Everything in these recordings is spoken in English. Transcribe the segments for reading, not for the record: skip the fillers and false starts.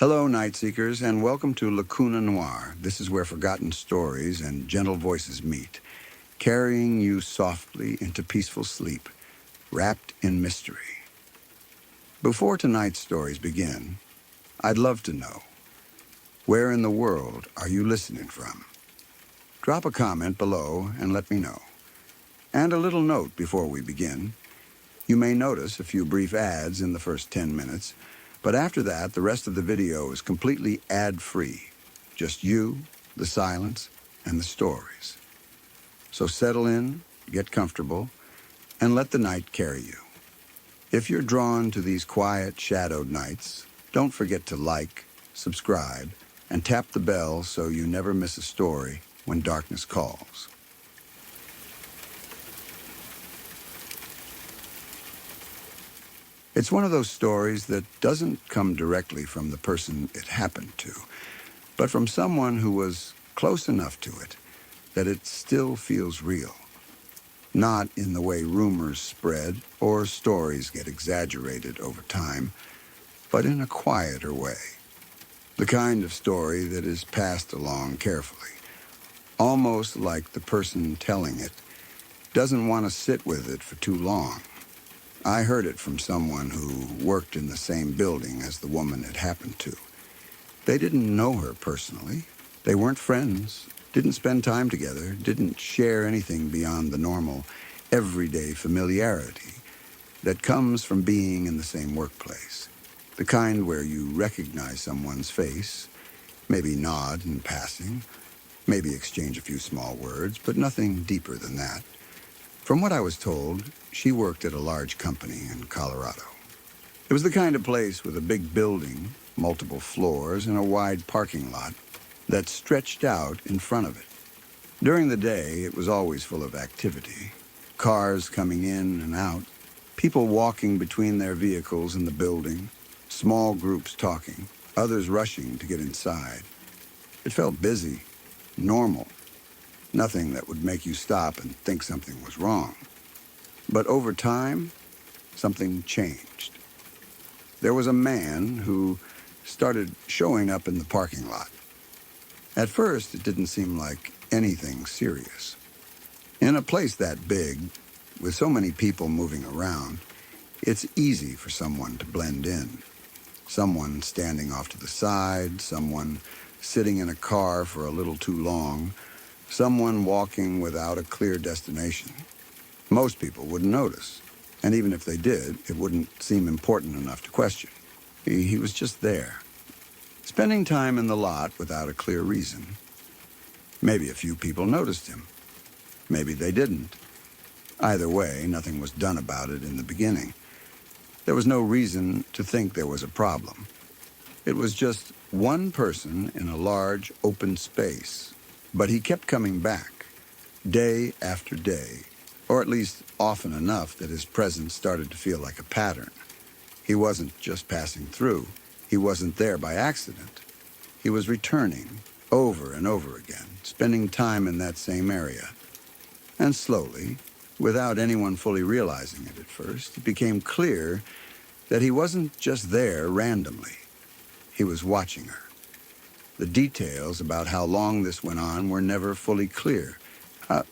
Hello, Night Seekers, and welcome to Lacuna Noir. This is where forgotten stories and gentle voices meet, carrying you softly into peaceful sleep, wrapped in mystery. Before tonight's stories begin, I'd love to know, where in the world are you listening from? Drop a comment below and let me know. And a little note before we begin. You may notice a few brief ads in the first 10 minutes, but after that, the rest of the video is completely ad-free. Just you, the silence, and the stories. So settle in, get comfortable, and let the night carry you. If you're drawn to these quiet, shadowed nights, don't forget to like, subscribe, and tap the bell so you never miss a story when darkness calls. It's one of those stories that doesn't come directly from the person it happened to, but from someone who was close enough to it that it still feels real. Not in the way rumors spread or stories get exaggerated over time, but in a quieter way. The kind of story that is passed along carefully, almost like the person telling it doesn't want to sit with it for too long. I heard it from someone who worked in the same building as the woman it happened to. They didn't know her personally. They weren't friends, didn't spend time together, didn't share anything beyond the normal, everyday familiarity that comes from being in the same workplace. The kind where you recognize someone's face, maybe nod in passing, maybe exchange a few small words, but nothing deeper than that. From what I was told, she worked at a large company in Colorado. It was the kind of place with a big building, multiple floors, and a wide parking lot that stretched out in front of it. During the day, it was always full of activity. Cars coming in and out, people walking between their vehicles in the building, small groups talking, others rushing to get inside. It felt busy, normal. Nothing that would make you stop and think something was wrong. But over time, something changed. There was a man who started showing up in the parking lot. At first, it didn't seem like anything serious. In a place that big, with so many people moving around, it's easy for someone to blend in. Someone standing off to the side, someone sitting in a car for a little too long, someone walking without a clear destination. Most people wouldn't notice, and even if they did, it wouldn't seem important enough to question. He was just there, spending time in the lot without a clear reason. Maybe a few people noticed him. Maybe they didn't. Either way, nothing was done about it in the beginning. There was no reason to think there was a problem. It was just one person in a large, open space. But he kept coming back, day after day, or at least often enough that his presence started to feel like a pattern. He wasn't just passing through. He wasn't there by accident. He was returning over and over again, spending time in that same area. And slowly, without anyone fully realizing it at first, it became clear that he wasn't just there randomly. He was watching her. The details about how long this went on were never fully clear.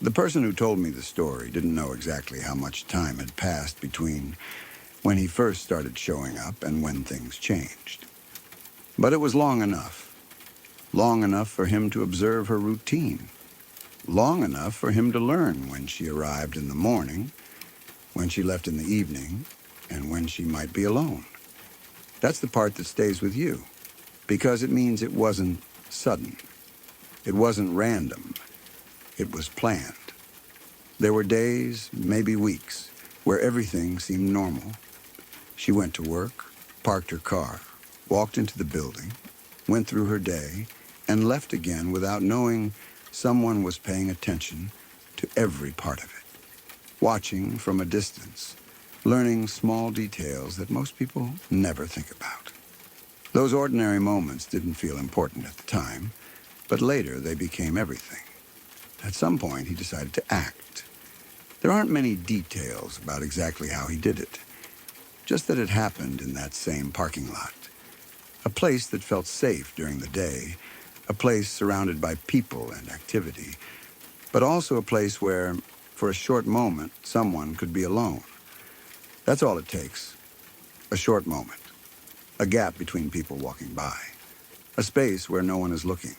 The person who told me the story didn't know exactly how much time had passed between when he first started showing up and when things changed. But it was long enough for him to observe her routine, long enough for him to learn when she arrived in the morning, when she left in the evening, and when she might be alone. That's the part that stays with you, because it means it wasn't sudden. It wasn't random. It was planned. There were days, maybe weeks, where everything seemed normal. She went to work, parked her car, walked into the building, went through her day, and left again without knowing someone was paying attention to every part of it, watching from a distance, learning small details that most people never think about. Those ordinary moments didn't feel important at the time, but later they became everything. At some point, he decided to act. There aren't many details about exactly how he did it, just that it happened in that same parking lot. A place that felt safe during the day, a place surrounded by people and activity, but also a place where, for a short moment, someone could be alone. That's all it takes. A short moment. A gap between people walking by. A space where no one is looking.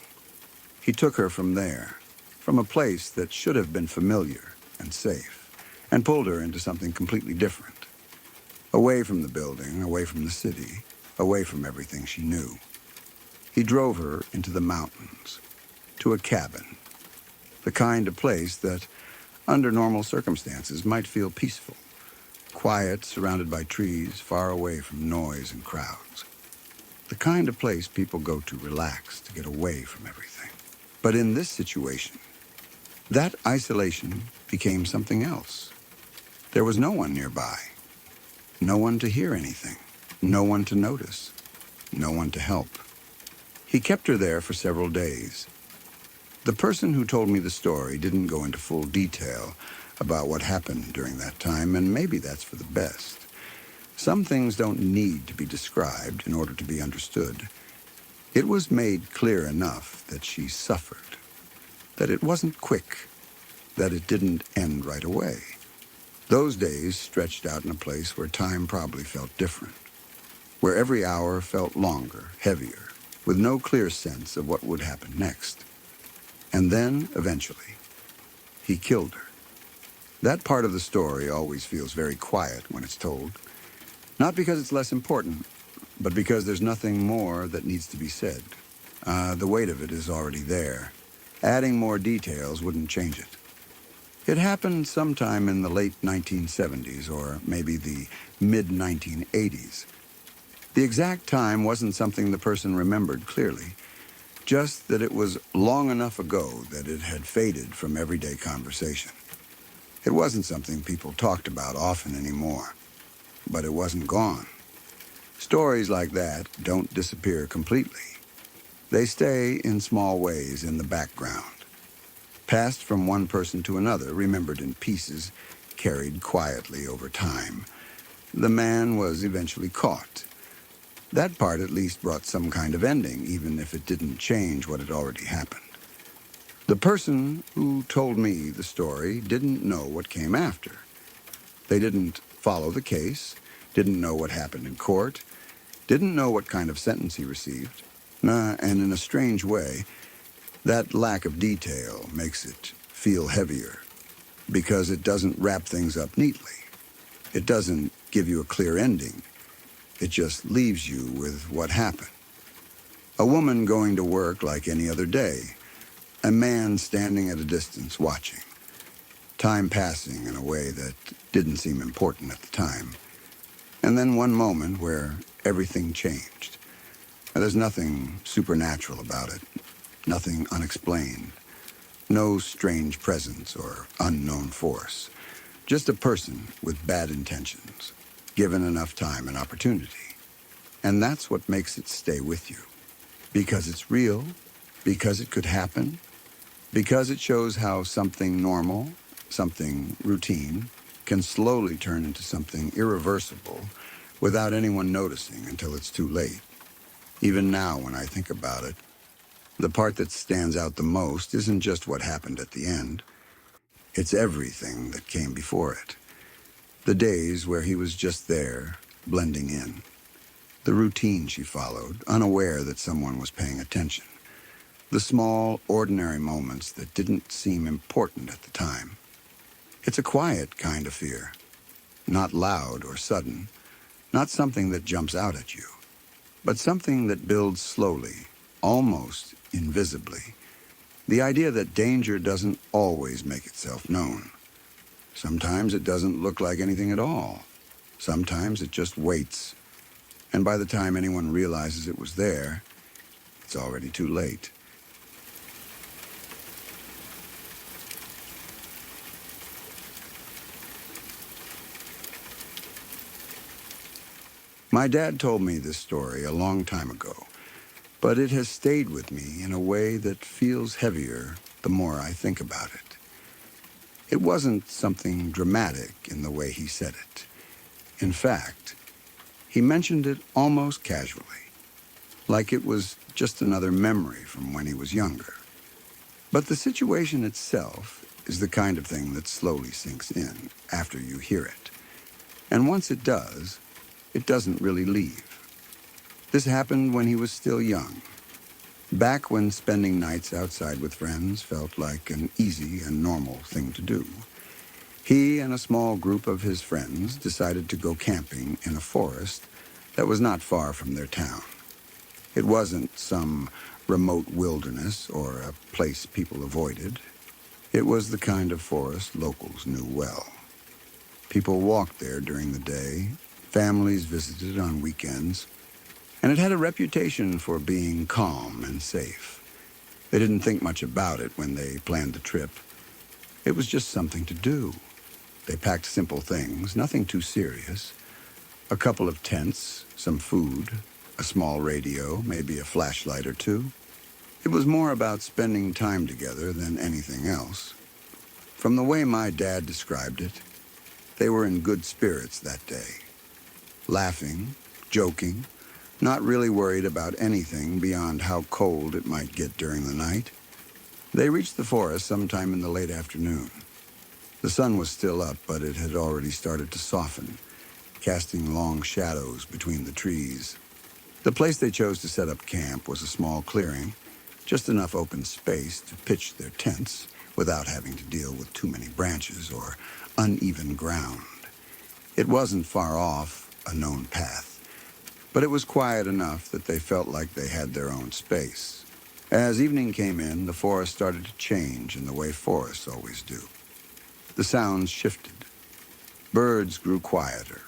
He took her from there, from a place that should have been familiar and safe, and pulled her into something completely different. Away from the building, away from the city, away from everything she knew. He drove her into the mountains, to a cabin, the kind of place that, under normal circumstances, might feel peaceful, quiet, surrounded by trees, far away from noise and crowds. The kind of place people go to relax, to get away from everything. But in this situation, that isolation became something else. There was no one nearby. No one to hear anything. No one to notice. No one to help. He kept her there for several days. The person who told me the story didn't go into full detail about what happened during that time, and maybe that's for the best. Some things don't need to be described in order to be understood. It was made clear enough that she suffered, that it wasn't quick, that it didn't end right away. Those days stretched out in a place where time probably felt different, where every hour felt longer, heavier, with no clear sense of what would happen next. And then, eventually, he killed her. That part of the story always feels very quiet when it's told. Not because it's less important, but because there's nothing more that needs to be said. The weight of it is already there. Adding more details wouldn't change it. It happened sometime in the late 1970s, or maybe the mid-1980s. The exact time wasn't something the person remembered clearly, just that it was long enough ago that it had faded from everyday conversation. It wasn't something people talked about often anymore, but it wasn't gone. Stories like that don't disappear completely. They stay in small ways in the background, passed from one person to another, remembered in pieces, carried quietly over time. The man was eventually caught. That part at least brought some kind of ending, even if it didn't change what had already happened. The person who told me the story didn't know what came after. They didn't follow the case, didn't know what happened in court, didn't know what kind of sentence he received. And in a strange way, that lack of detail makes it feel heavier, because it doesn't wrap things up neatly. It doesn't give you a clear ending. It just leaves you with what happened. A woman going to work like any other day. A man standing at a distance watching. Time passing in a way that didn't seem important at the time. And then one moment where everything changed. There's nothing supernatural about it. Nothing unexplained. No strange presence or unknown force. Just a person with bad intentions, given enough time and opportunity. And that's what makes it stay with you. Because it's real, because it could happen, because it shows how something normal, something routine, can slowly turn into something irreversible without anyone noticing until it's too late. Even now, when I think about it, the part that stands out the most isn't just what happened at the end. It's everything that came before it. The days where he was just there, blending in. The routine she followed, unaware that someone was paying attention. The small, ordinary moments that didn't seem important at the time. It's a quiet kind of fear. Not loud or sudden. Not something that jumps out at you. But something that builds slowly, almost invisibly. The idea that danger doesn't always make itself known. Sometimes it doesn't look like anything at all. Sometimes it just waits. And by the time anyone realizes it was there, it's already too late. My dad told me this story a long time ago, but it has stayed with me in a way that feels heavier the more I think about it. It wasn't something dramatic in the way he said it. In fact, he mentioned it almost casually. like it was just another memory from when he was younger. But the situation itself is the kind of thing that slowly sinks in after you hear it. And once it does, it doesn't really leave. This happened when he was still young, back when spending nights outside with friends felt like an easy and normal thing to do. He and a small group of his friends decided to go camping in a forest that was not far from their town. It wasn't some remote wilderness or a place people avoided. It was the kind of forest locals knew well. People walked there during the day, families visited on weekends, and it had a reputation for being calm and safe. They didn't think much about it when they planned the trip. It was just something to do. They packed simple things, nothing too serious. A couple of tents, some food, a small radio, maybe a flashlight or two. It was more about spending time together than anything else. From the way my dad described it, they were in good spirits that day. Laughing, joking, not really worried about anything beyond how cold it might get during the night. They reached the forest sometime in the late afternoon. The sun was still up, but it had already started to soften, casting long shadows between the trees. The place they chose to set up camp was a small clearing, just enough open space to pitch their tents without having to deal with too many branches or uneven ground. It wasn't far off a known path, but it was quiet enough that they felt like they had their own space. As evening came in, the forest started to change in the way forests always do. The sounds shifted. Birds grew quieter,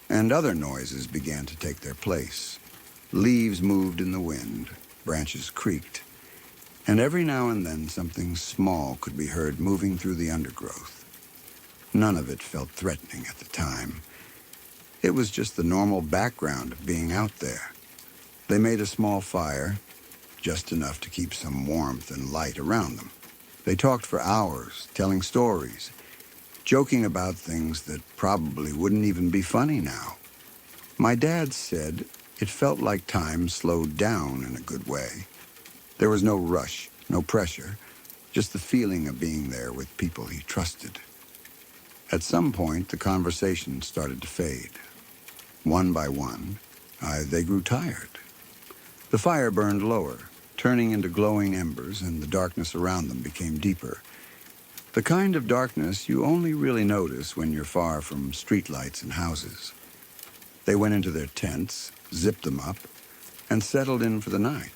and other noises began to take their place. Leaves moved in the wind, branches creaked, and every now and then something small could be heard moving through the undergrowth. None of it felt threatening at the time. It was just the normal background of being out there. They made a small fire, just enough to keep some warmth and light around them. They talked for hours, telling stories, joking about things that probably wouldn't even be funny now. My dad said it felt like time slowed down in a good way. There was no rush, no pressure, just the feeling of being there with people he trusted. At some point, the conversation started to fade. One by one, they grew tired. The fire burned lower, turning into glowing embers, and the darkness around them became deeper. The kind of darkness you only really notice when you're far from streetlights and houses. They went into their tents, zipped them up, and settled in for the night.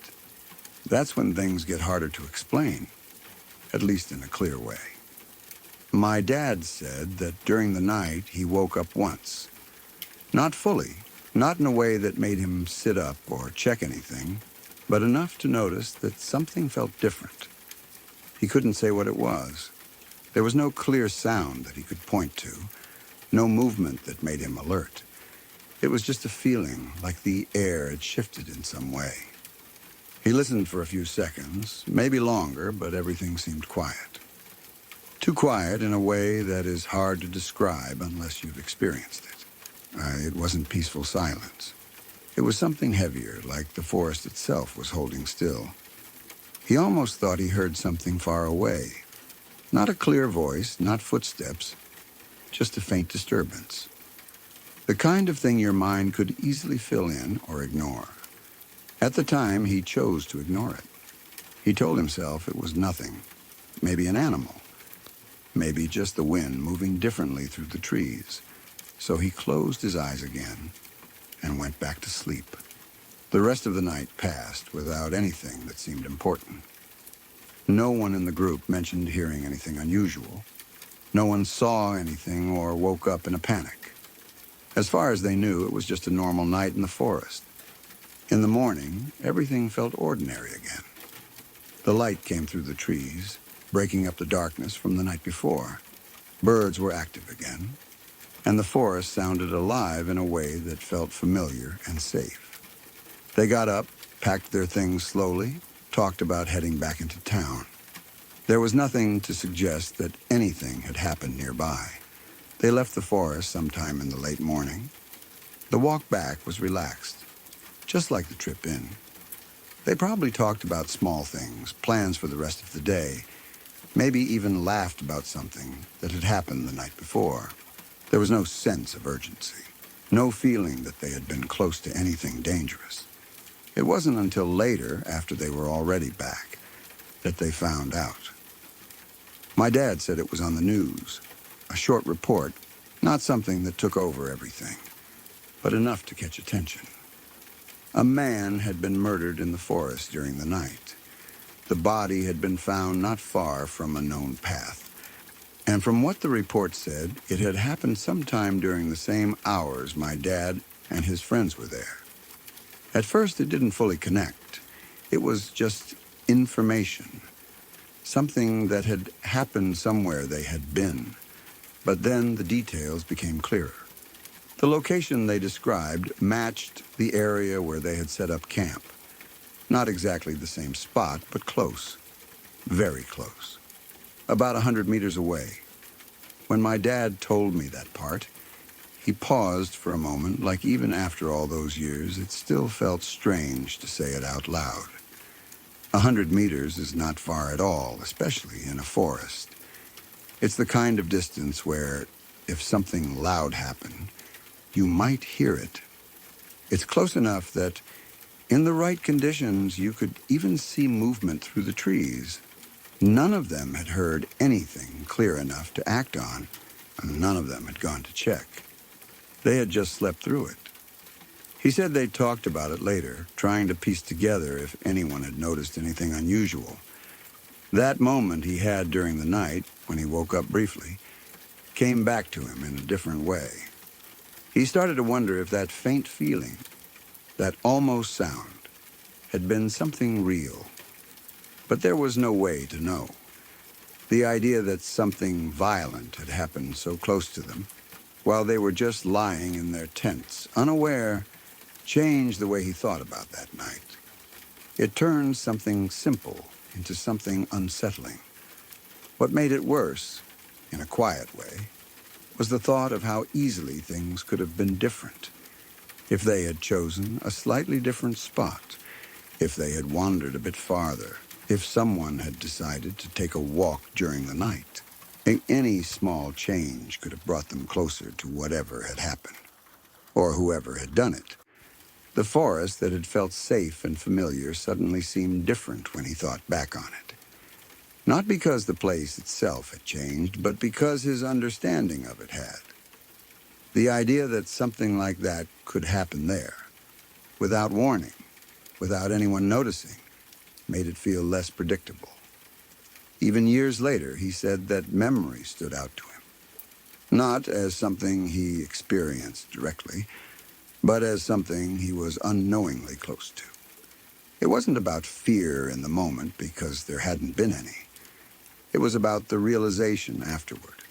That's when things get harder to explain, at least in a clear way. My dad said that during the night he woke up once. Not fully, not in a way that made him sit up or check anything, but enough to notice that something felt different. He couldn't say what it was. There was no clear sound that he could point to, no movement that made him alert. It was just a feeling like the air had shifted in some way. He listened for a few seconds, maybe longer, but everything seemed quiet. Too quiet in a way that is hard to describe unless you've experienced it. It wasn't peaceful silence. It was something heavier, like the forest itself was holding still. He almost thought he heard something far away. Not a clear voice, not footsteps, just a faint disturbance. The kind of thing your mind could easily fill in or ignore. At the time, he chose to ignore it. He told himself it was nothing, maybe an animal, maybe just the wind moving differently through the trees. So he closed his eyes again and went back to sleep. The rest of the night passed without anything that seemed important. No one in the group mentioned hearing anything unusual. No one saw anything or woke up in a panic. As far as they knew, it was just a normal night in the forest. In the morning, everything felt ordinary again. The light came through the trees, breaking up the darkness from the night before. Birds were active again, and the forest sounded alive in a way that felt familiar and safe. They got up, packed their things slowly, talked about heading back into town. There was nothing to suggest that anything had happened nearby. They left the forest sometime in the late morning. The walk back was relaxed, just like the trip in. They probably talked about small things, plans for the rest of the day, maybe even laughed about something that had happened the night before. There was no sense of urgency, no feeling that they had been close to anything dangerous. It wasn't until later, after they were already back, that they found out. My dad said it was on the news, a short report, not something that took over everything, but enough to catch attention. A man had been murdered in the forest during the night. The body had been found not far from a known path. And from what the report said, it had happened sometime during the same hours my dad and his friends were there. At first, it didn't fully connect. It was just information, something that had happened somewhere they had been. But then the details became clearer. The location they described matched the area where they had set up camp. Not exactly the same spot, but close. Very close. About 100 meters away. When my dad told me that part, he paused for a moment, like even after all those years, it still felt strange to say it out loud. 100 meters is not far at all, especially in a forest. It's the kind of distance where, if something loud happened, you might hear it. It's close enough that, in the right conditions, you could even see movement through the trees. None of them had heard anything clear enough to act on, and none of them had gone to check. They had just slept through it. He said they talked about it later, trying to piece together if anyone had noticed anything unusual. That moment he had during the night, when he woke up briefly, came back to him in a different way. He started to wonder if that faint feeling, that almost sound, had been something real. But there was no way to know. The idea that something violent had happened so close to them, while they were just lying in their tents, unaware, changed the way he thought about that night. It turned something simple into something unsettling. What made it worse, in a quiet way, was the thought of how easily things could have been different. If they had chosen a slightly different spot, if they had wandered a bit farther, if someone had decided to take a walk during the night, any small change could have brought them closer to whatever had happened, or whoever had done it. The forest that had felt safe and familiar suddenly seemed different when he thought back on it. Not because the place itself had changed, but because his understanding of it had. The idea that something like that could happen there, without warning, without anyone noticing, made it feel less predictable. Even years later, he said that memory stood out to him. Not as something he experienced directly, but as something he was unknowingly close to. It wasn't about fear in the moment because there hadn't been any. It was about the realization afterward,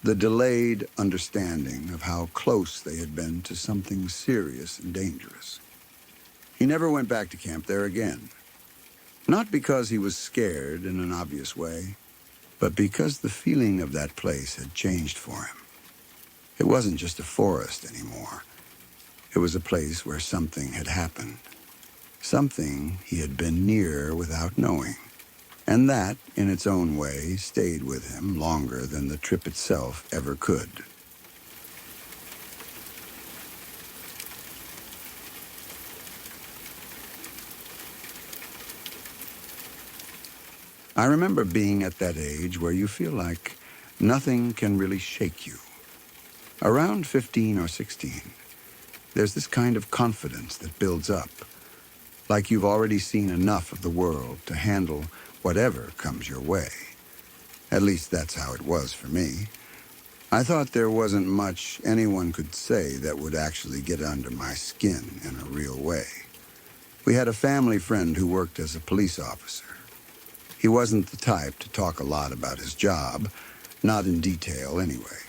the delayed understanding of how close they had been to something serious and dangerous. He never went back to camp there again. Not because he was scared in an obvious way, but because the feeling of that place had changed for him. It wasn't just a forest anymore. It was a place where something had happened. Something he had been near without knowing. And that, in its own way, stayed with him longer than the trip itself ever could. I remember being at that age where you feel like nothing can really shake you. Around 15 or 16, there's this kind of confidence that builds up, like you've already seen enough of the world to handle whatever comes your way. At least that's how it was for me. I thought there wasn't much anyone could say that would actually get under my skin in a real way. We had a family friend who worked as a police officer. He wasn't the type to talk a lot about his job, not in detail anyway.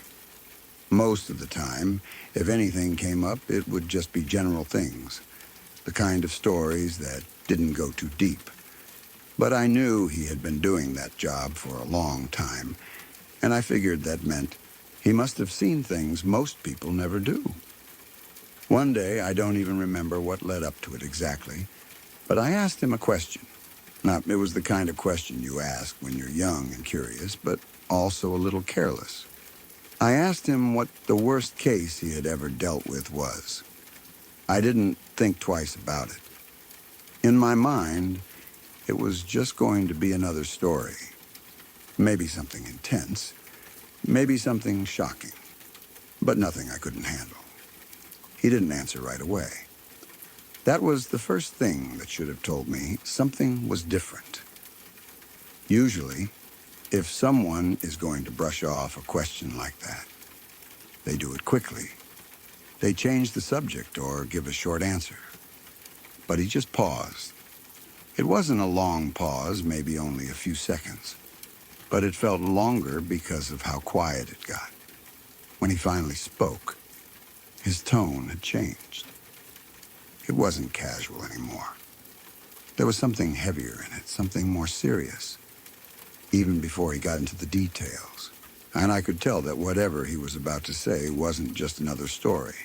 Most of the time, if anything came up, it would just be general things, the kind of stories that didn't go too deep. But I knew he had been doing that job for a long time, and I figured that meant he must have seen things most people never do. One day, I don't even remember what led up to it exactly, But I asked him a question. Now, it was the kind of question you ask when you're young and curious, but also a little careless. I asked him what the worst case he had ever dealt with was. I didn't think twice about it. In my mind, it was just going to be another story. Maybe something intense, maybe something shocking, but nothing I couldn't handle. He didn't answer right away. That was the first thing that should have told me something was different. Usually, if someone is going to brush off a question like that, they do it quickly. They change the subject or give a short answer. But he just paused. It wasn't a long pause, maybe only a few seconds, but it felt longer because of how quiet it got. When he finally spoke, his tone had changed. It wasn't casual anymore. There was something heavier in it, something more serious, even before he got into the details. And I could tell that whatever he was about to say wasn't just another story.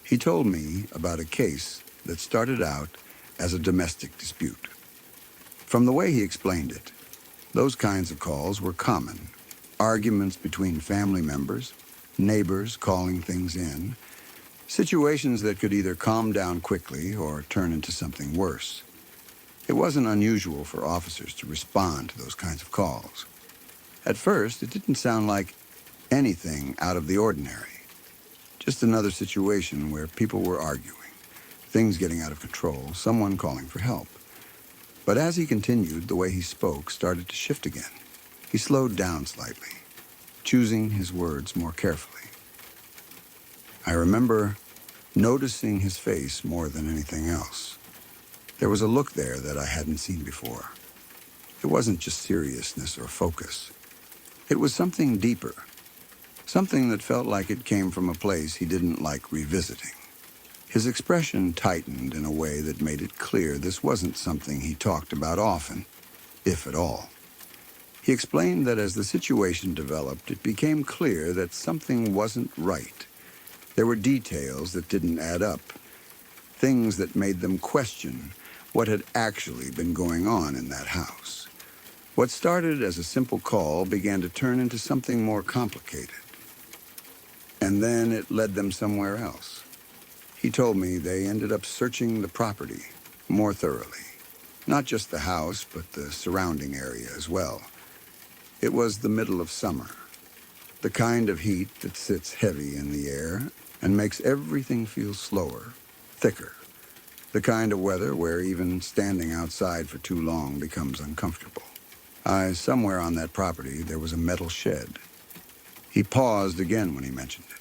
He told me about a case that started out as a domestic dispute. From the way he explained it, those kinds of calls were common. Arguments between family members, neighbors calling things in, situations that could either calm down quickly or turn into something worse. It wasn't unusual for officers to respond to those kinds of calls. At first, it didn't sound like anything out of the ordinary. Just another situation where people were arguing, things getting out of control, someone calling for help. But as he continued, the way he spoke started to shift again. He slowed down slightly, choosing his words more carefully. I remember noticing his face more than anything else. There was a look there that I hadn't seen before. It wasn't just seriousness or focus. It was something deeper, something that felt like it came from a place he didn't like revisiting. His expression tightened in a way that made it clear this wasn't something he talked about often, if at all. He explained that as the situation developed, it became clear that something wasn't right. There were details that didn't add up, things that made them question what had actually been going on in that house. What started as a simple call began to turn into something more complicated. And then it led them somewhere else. He told me they ended up searching the property more thoroughly. Not just the house, but the surrounding area as well. It was the middle of summer, the kind of heat that sits heavy in the air and makes everything feel slower, thicker. The kind of weather where even standing outside for too long becomes uncomfortable. Somewhere on that property, there was a metal shed. He paused again when he mentioned it.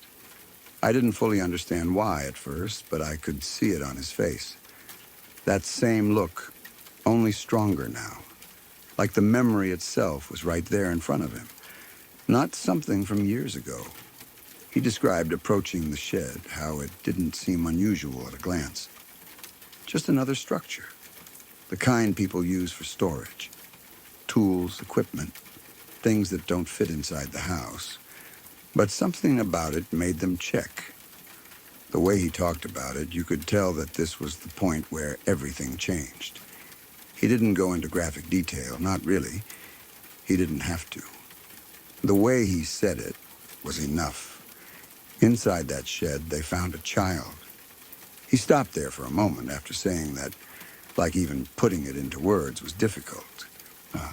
I didn't fully understand why at first, but I could see it on his face. That same look, only stronger now. Like the memory itself was right there in front of him. Not something from years ago. He described approaching the shed, how it didn't seem unusual at a glance. Just another structure, the kind people use for storage. Tools, equipment, things that don't fit inside the house. But something about it made them check. The way he talked about it, you could tell that this was the point where everything changed. He didn't go into graphic detail, not really. He didn't have to. The way he said it was enough. Inside that shed, they found a child. He stopped there for a moment after saying that, like even putting it into words was difficult.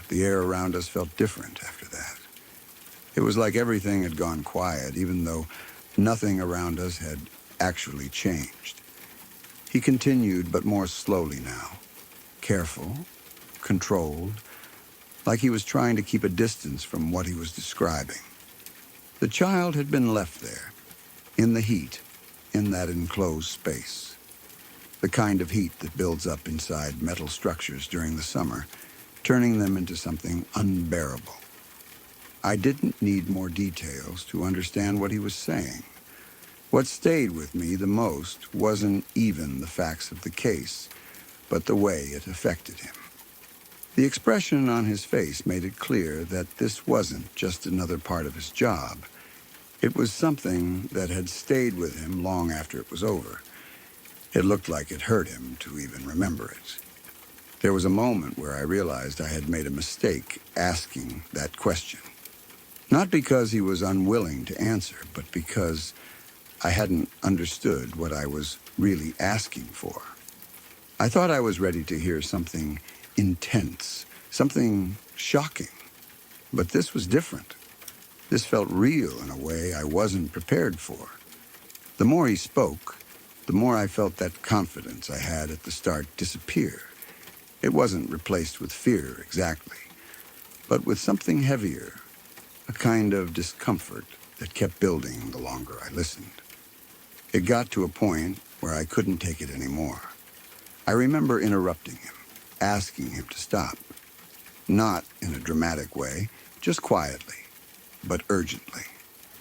The air around us felt different after that. It was like everything had gone quiet, even though nothing around us had actually changed. He continued, but more slowly now. Careful, controlled, like he was trying to keep a distance from what he was describing. The child had been left there, in the heat, in that enclosed space. The kind of heat that builds up inside metal structures during the summer, turning them into something unbearable. I didn't need more details to understand what he was saying. What stayed with me the most wasn't even the facts of the case, but the way it affected him. The expression on his face made it clear that this wasn't just another part of his job. It was something that had stayed with him long after it was over. It looked like it hurt him to even remember it. There was a moment where I realized I had made a mistake asking that question. Not because he was unwilling to answer, but because I hadn't understood what I was really asking for. I thought I was ready to hear something intense, something shocking. But this was different. This felt real in a way I wasn't prepared for. The more he spoke, the more I felt that confidence I had at the start disappear. It wasn't replaced with fear exactly, but with something heavier, a kind of discomfort that kept building the longer I listened. It got to a point where I couldn't take it anymore. I remember interrupting him, asking him to stop. Not in a dramatic way, just quietly, but urgently.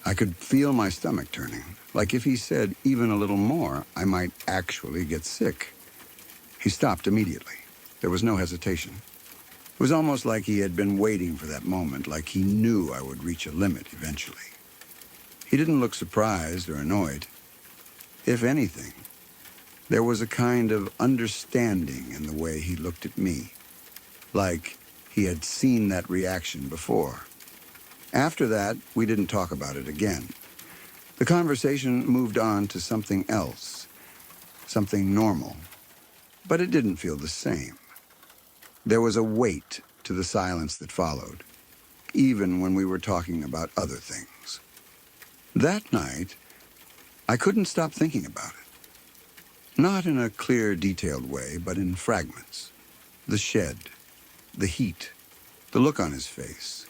I could feel my stomach turning, like if he said even a little more, I might actually get sick. He stopped immediately. There was no hesitation. It was almost like he had been waiting for that moment, like he knew I would reach a limit eventually. He didn't look surprised or annoyed. If anything, there was a kind of understanding in the way he looked at me, like he had seen that reaction before. After that, we didn't talk about it again. The conversation moved on to something else, something normal, but it didn't feel the same. There was a weight to the silence that followed, even when we were talking about other things. That night, I couldn't stop thinking about it. Not in a clear, detailed way, but in fragments. The shed, the heat, the look on his face.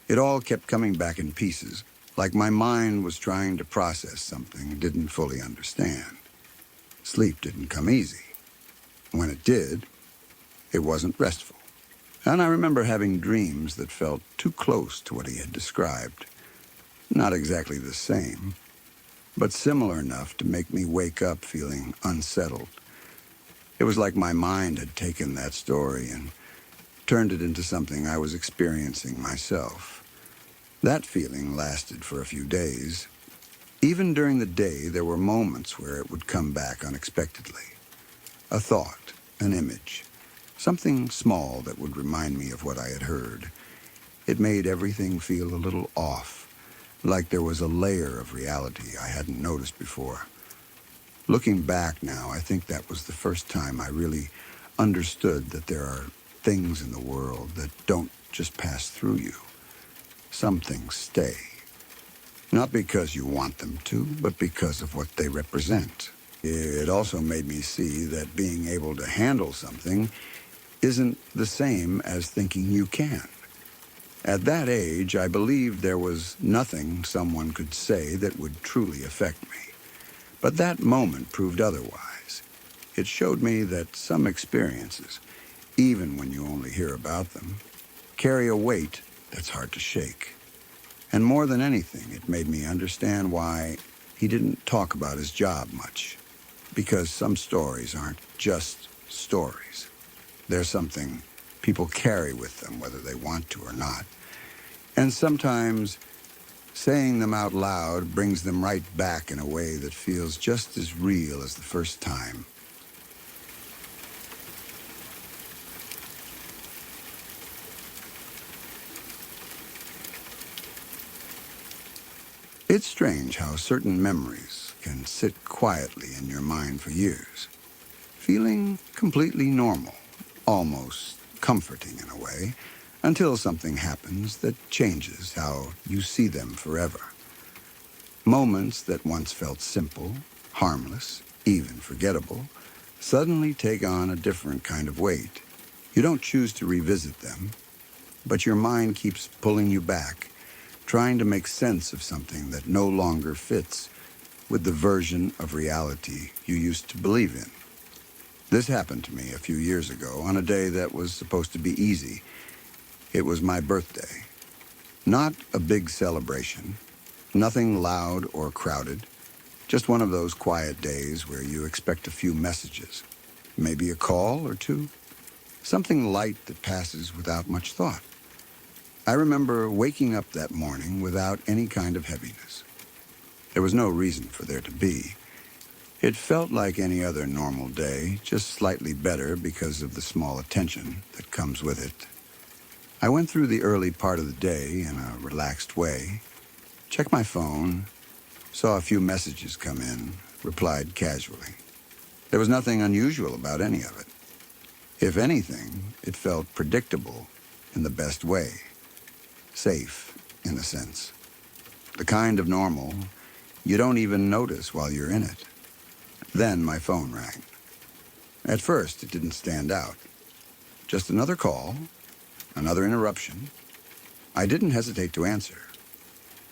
It all kept coming back in pieces, like my mind was trying to process something it didn't fully understand. Sleep didn't come easy. When it did, it wasn't restful. And I remember having dreams that felt too close to what he had described. Not exactly the same, but similar enough to make me wake up feeling unsettled. It was like my mind had taken that story and turned it into something I was experiencing myself. That feeling lasted for a few days. Even during the day, there were moments where it would come back unexpectedly. A thought, an image, something small that would remind me of what I had heard. It made everything feel a little off, like there was a layer of reality I hadn't noticed before. Looking back now, I think that was the first time I really understood that there are things in the world that don't just pass through you. Some things stay. Not because you want them to, but because of what they represent. It also made me see that being able to handle something isn't the same as thinking you can. At that age, I believed there was nothing someone could say that would truly affect me. But that moment proved otherwise. It showed me that some experiences, even when you only hear about them, carry a weight that's hard to shake. And more than anything, it made me understand why he didn't talk about his job much. Because some stories aren't just stories. They're something people carry with them, whether they want to or not. And sometimes saying them out loud brings them right back in a way that feels just as real as the first time. It's strange how certain memories can sit quietly in your mind for years, feeling completely normal, almost comforting in a way, until something happens that changes how you see them forever. Moments that once felt simple, harmless, even forgettable, suddenly take on a different kind of weight. You don't choose to revisit them, but your mind keeps pulling you back, trying to make sense of something that no longer fits with the version of reality you used to believe in. This happened to me a few years ago on a day that was supposed to be easy. It was my birthday. Not a big celebration, nothing loud or crowded, just one of those quiet days where you expect a few messages, maybe a call or two, something light that passes without much thought. I remember waking up that morning without any kind of heaviness. There was no reason for there to be. It felt like any other normal day, just slightly better because of the small attention that comes with it. I went through the early part of the day in a relaxed way, checked my phone, saw a few messages come in, replied casually. There was nothing unusual about any of it. If anything, it felt predictable in the best way, safe in a sense. The kind of normal you don't even notice while you're in it. Then my phone rang. At first, it didn't stand out. Just another call, another interruption. I didn't hesitate to answer.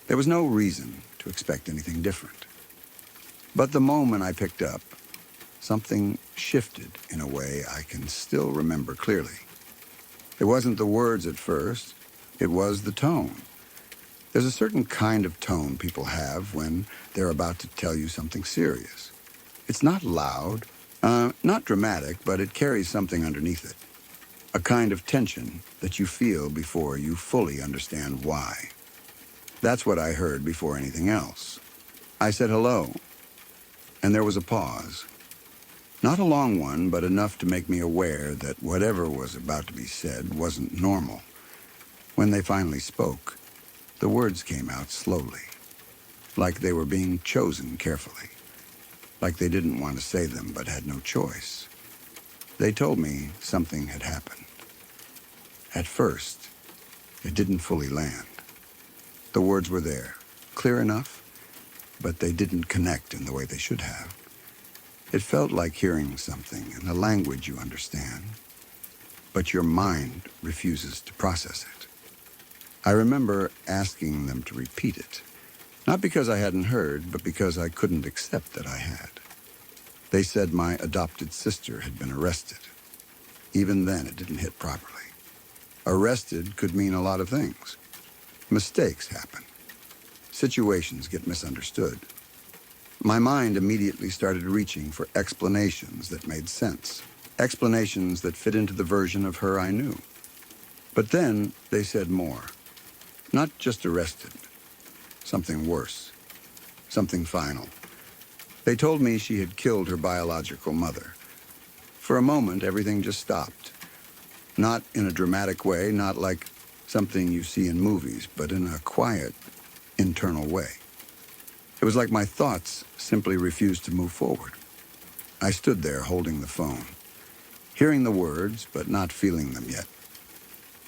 There was no reason to expect anything different. But the moment I picked up, something shifted in a way I can still remember clearly. It wasn't the words at first, it was the tone. There's a certain kind of tone people have when they're about to tell you something serious. It's not loud, not dramatic, but it carries something underneath it. A kind of tension that you feel before you fully understand why. That's what I heard before anything else. I said hello, and there was a pause. Not a long one, but enough to make me aware that whatever was about to be said wasn't normal. When they finally spoke, the words came out slowly, like they were being chosen carefully, like they didn't want to say them but had no choice. They told me something had happened. At first, it didn't fully land. The words were there, clear enough, but they didn't connect in the way they should have. It felt like hearing something in a language you understand, but your mind refuses to process it. I remember asking them to repeat it, not because I hadn't heard, but because I couldn't accept that I had. They said my adopted sister had been arrested. Even then, it didn't hit properly. Arrested could mean a lot of things. Mistakes happen. Situations get misunderstood. My mind immediately started reaching for explanations that made sense, explanations that fit into the version of her I knew. But then they said more. Not just arrested. Something worse. Something final. They told me she had killed her biological mother. For a moment, everything just stopped. Not in a dramatic way, not like something you see in movies, but in a quiet, internal way. It was like my thoughts simply refused to move forward. I stood there holding the phone, hearing the words, but not feeling them yet.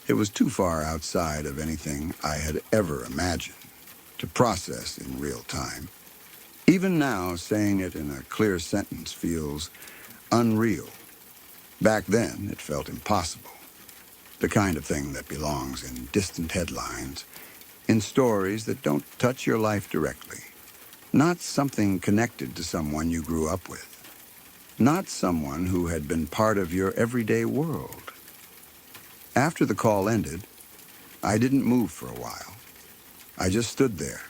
It was too far outside of anything I had ever imagined to process in real time. Even now, saying it in a clear sentence feels unreal. Back then, it felt impossible. The kind of thing that belongs in distant headlines, in stories that don't touch your life directly. Not something connected to someone you grew up with. Not someone who had been part of your everyday world. After the call ended, I didn't move for a while. I just stood there,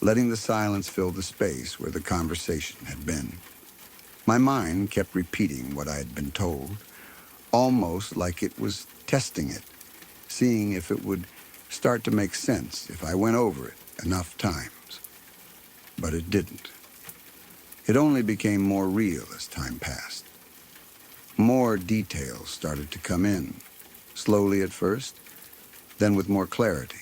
letting the silence fill the space where the conversation had been. My mind kept repeating what I had been told, almost like it was testing it, seeing if it would start to make sense if I went over it enough times. But it didn't. It only became more real as time passed. More details started to come in, slowly at first, then with more clarity.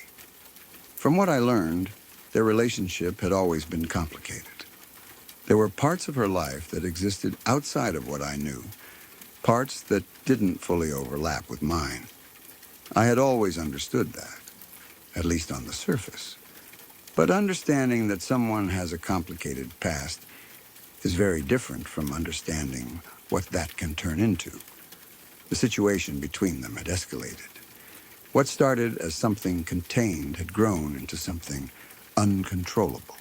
From what I learned, their relationship had always been complicated. There were parts of her life that existed outside of what I knew, parts that didn't fully overlap with mine. I had always understood that, at least on the surface. But understanding that someone has a complicated past is very different from understanding what that can turn into. The situation between them had escalated. What started as something contained had grown into something uncontrollable.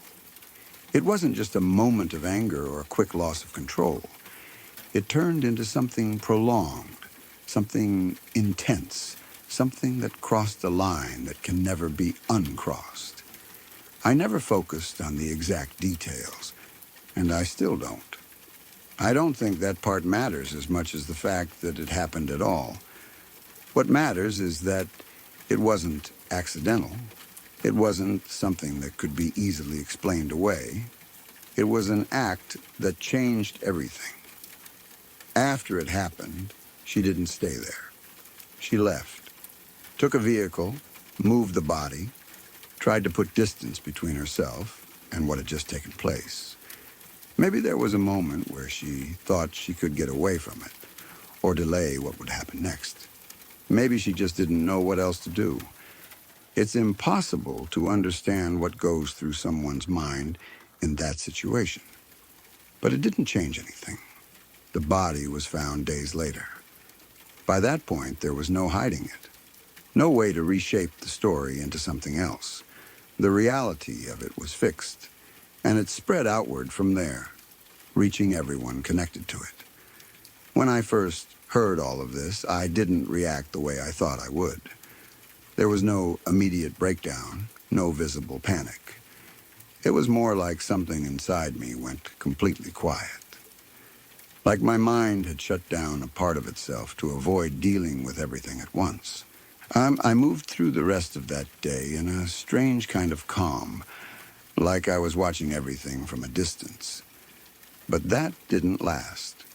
It wasn't just a moment of anger or a quick loss of control. It turned into something prolonged, something intense, something that crossed a line that can never be uncrossed. I never focused on the exact details, and I still don't. I don't think that part matters as much as the fact that it happened at all. What matters is that it wasn't accidental. It wasn't something that could be easily explained away. It was an act that changed everything. After it happened, she didn't stay there. She left, took a vehicle, moved the body, tried to put distance between herself and what had just taken place. Maybe there was a moment where she thought she could get away from it, or delay what would happen next. Maybe she just didn't know what else to do. It's impossible to understand what goes through someone's mind in that situation. But it didn't change anything. The body was found days later. By that point, there was no hiding it. No way to reshape the story into something else. The reality of it was fixed, and it spread outward from there, reaching everyone connected to it. When I first heard all of this, I didn't react the way I thought I would. There was no immediate breakdown, no visible panic. It was more like something inside me went completely quiet. Like my mind had shut down a part of itself to avoid dealing with everything at once. I moved through the rest of that day in a strange kind of calm, like I was watching everything from a distance. But that didn't last.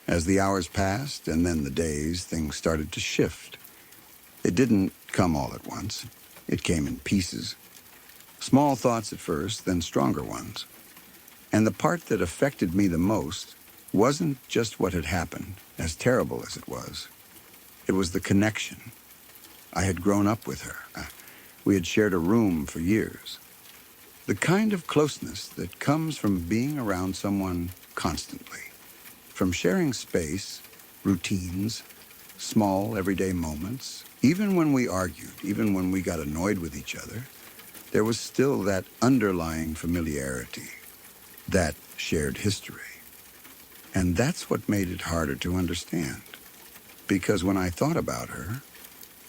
As the hours passed and then the days, things started to shift. It didn't come all at once. It came in pieces. Small thoughts at first, then stronger ones. And the part that affected me the most wasn't just what had happened, as terrible as it was. It was the connection. I had grown up with her. We had shared a room for years. The kind of closeness that comes from being around someone constantly. From sharing space, routines, small everyday moments. Even when we argued, even when we got annoyed with each other, there was still that underlying familiarity, that shared history. And that's what made it harder to understand. Because when I thought about her,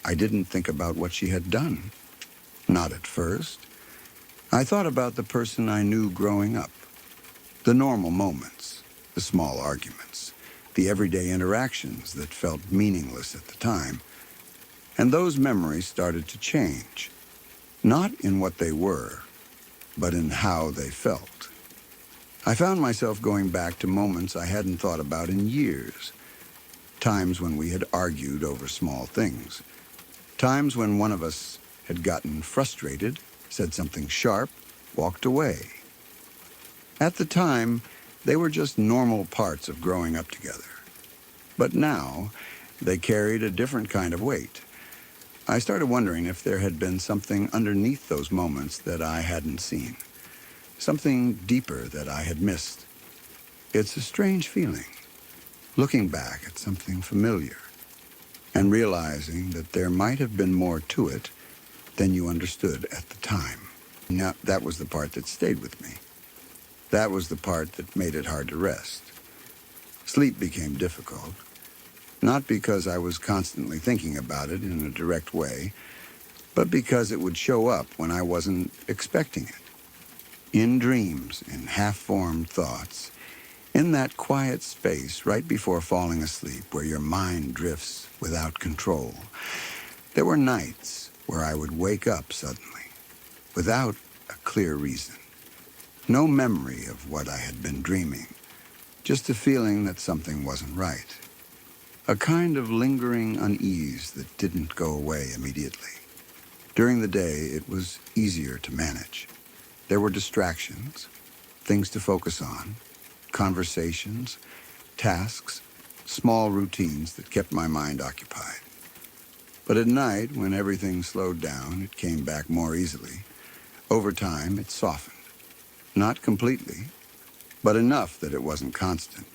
I didn't think about what she had done. Not at first. I thought about the person I knew growing up. The normal moments, the small arguments, the everyday interactions that felt meaningless at the time. And those memories started to change. Not in what they were, but in how they felt. I found myself going back to moments I hadn't thought about in years. Times when we had argued over small things. Times when one of us had gotten frustrated, said something sharp, walked away. At the time, they were just normal parts of growing up together. But now, they carried a different kind of weight. I started wondering if there had been something underneath those moments that I hadn't seen. Something deeper that I had missed. It's a strange feeling, looking back at something familiar and realizing that there might have been more to it than you understood at the time. Now, that was the part that stayed with me. That was the part that made it hard to rest. Sleep became difficult, not because I was constantly thinking about it in a direct way, but because it would show up when I wasn't expecting it. In dreams, in half-formed thoughts, in that quiet space right before falling asleep where your mind drifts without control. There were nights where I would wake up suddenly, without a clear reason. No memory of what I had been dreaming, just a feeling that something wasn't right. A kind of lingering unease that didn't go away immediately. During the day, it was easier to manage. There were distractions, things to focus on, conversations, tasks, small routines that kept my mind occupied. But at night, when everything slowed down, it came back more easily. Over time, it softened. Not completely, but enough that it wasn't constant.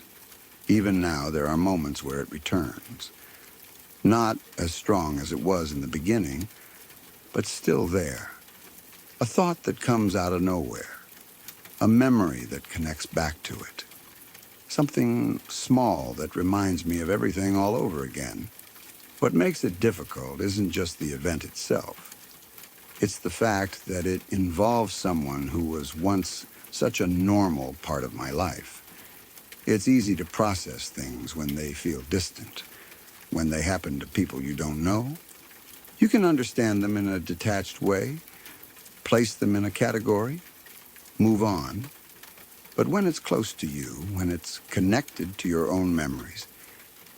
Even now, there are moments where it returns. Not as strong as it was in the beginning, but still there. A thought that comes out of nowhere. A memory that connects back to it. Something small that reminds me of everything all over again. What makes it difficult isn't just the event itself. It's the fact that it involves someone who was once such a normal part of my life. It's easy to process things when they feel distant, when they happen to people you don't know. You can understand them in a detached way, place them in a category, move on. But when it's close to you, when it's connected to your own memories,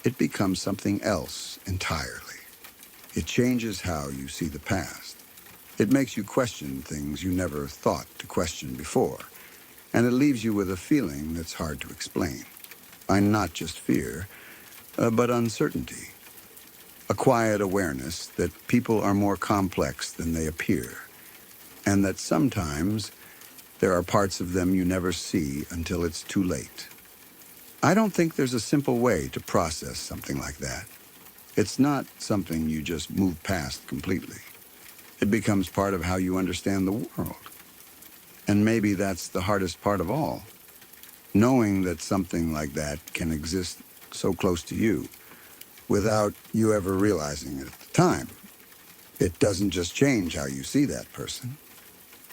it becomes something else entirely. It changes how you see the past. It makes you question things you never thought to question before, and it leaves you with a feeling that's hard to explain. And not just fear, but uncertainty. A quiet awareness that people are more complex than they appear, and that sometimes there are parts of them you never see until it's too late. I don't think there's a simple way to process something like that. It's not something you just move past completely. It becomes part of how you understand the world. And maybe that's the hardest part of all, knowing that something like that can exist so close to you without you ever realizing it at the time. It doesn't just change how you see that person.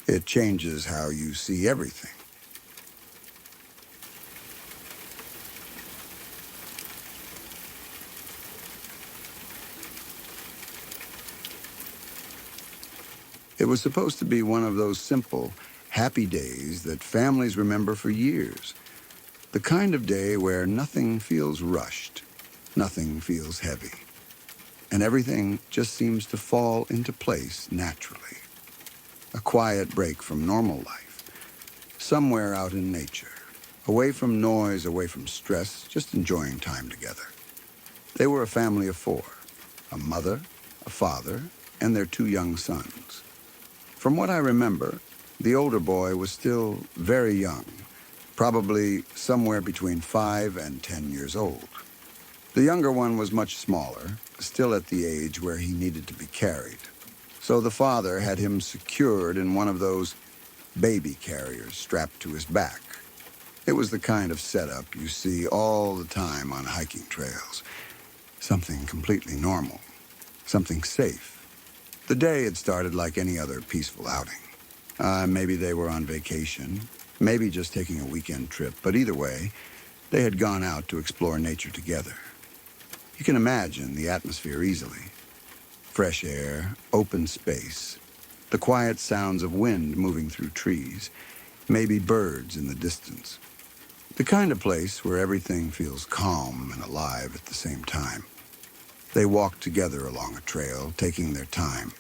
It changes how you see everything. It was supposed to be one of those simple, happy days that families remember for years. The kind of day where nothing feels rushed, nothing feels heavy, and everything just seems to fall into place naturally. A quiet break from normal life, somewhere out in nature, away from noise, away from stress, just enjoying time together. They were a family of four, a mother, a father, and their two young sons. From what I remember, the older boy was still very young, probably somewhere between 5 and 10 years old. The younger one was much smaller, still at the age where he needed to be carried. So the father had him secured in one of those baby carriers strapped to his back. It was the kind of setup you see all the time on hiking trails. Something completely normal, something safe. The day had started like any other peaceful outing. Maybe they were on vacation, maybe just taking a weekend trip, but either way, they had gone out to explore nature together. You can imagine the atmosphere easily. Fresh air, open space, the quiet sounds of wind moving through trees, maybe birds in the distance. The kind of place where everything feels calm and alive at the same time. They walked together along a trail, taking their time.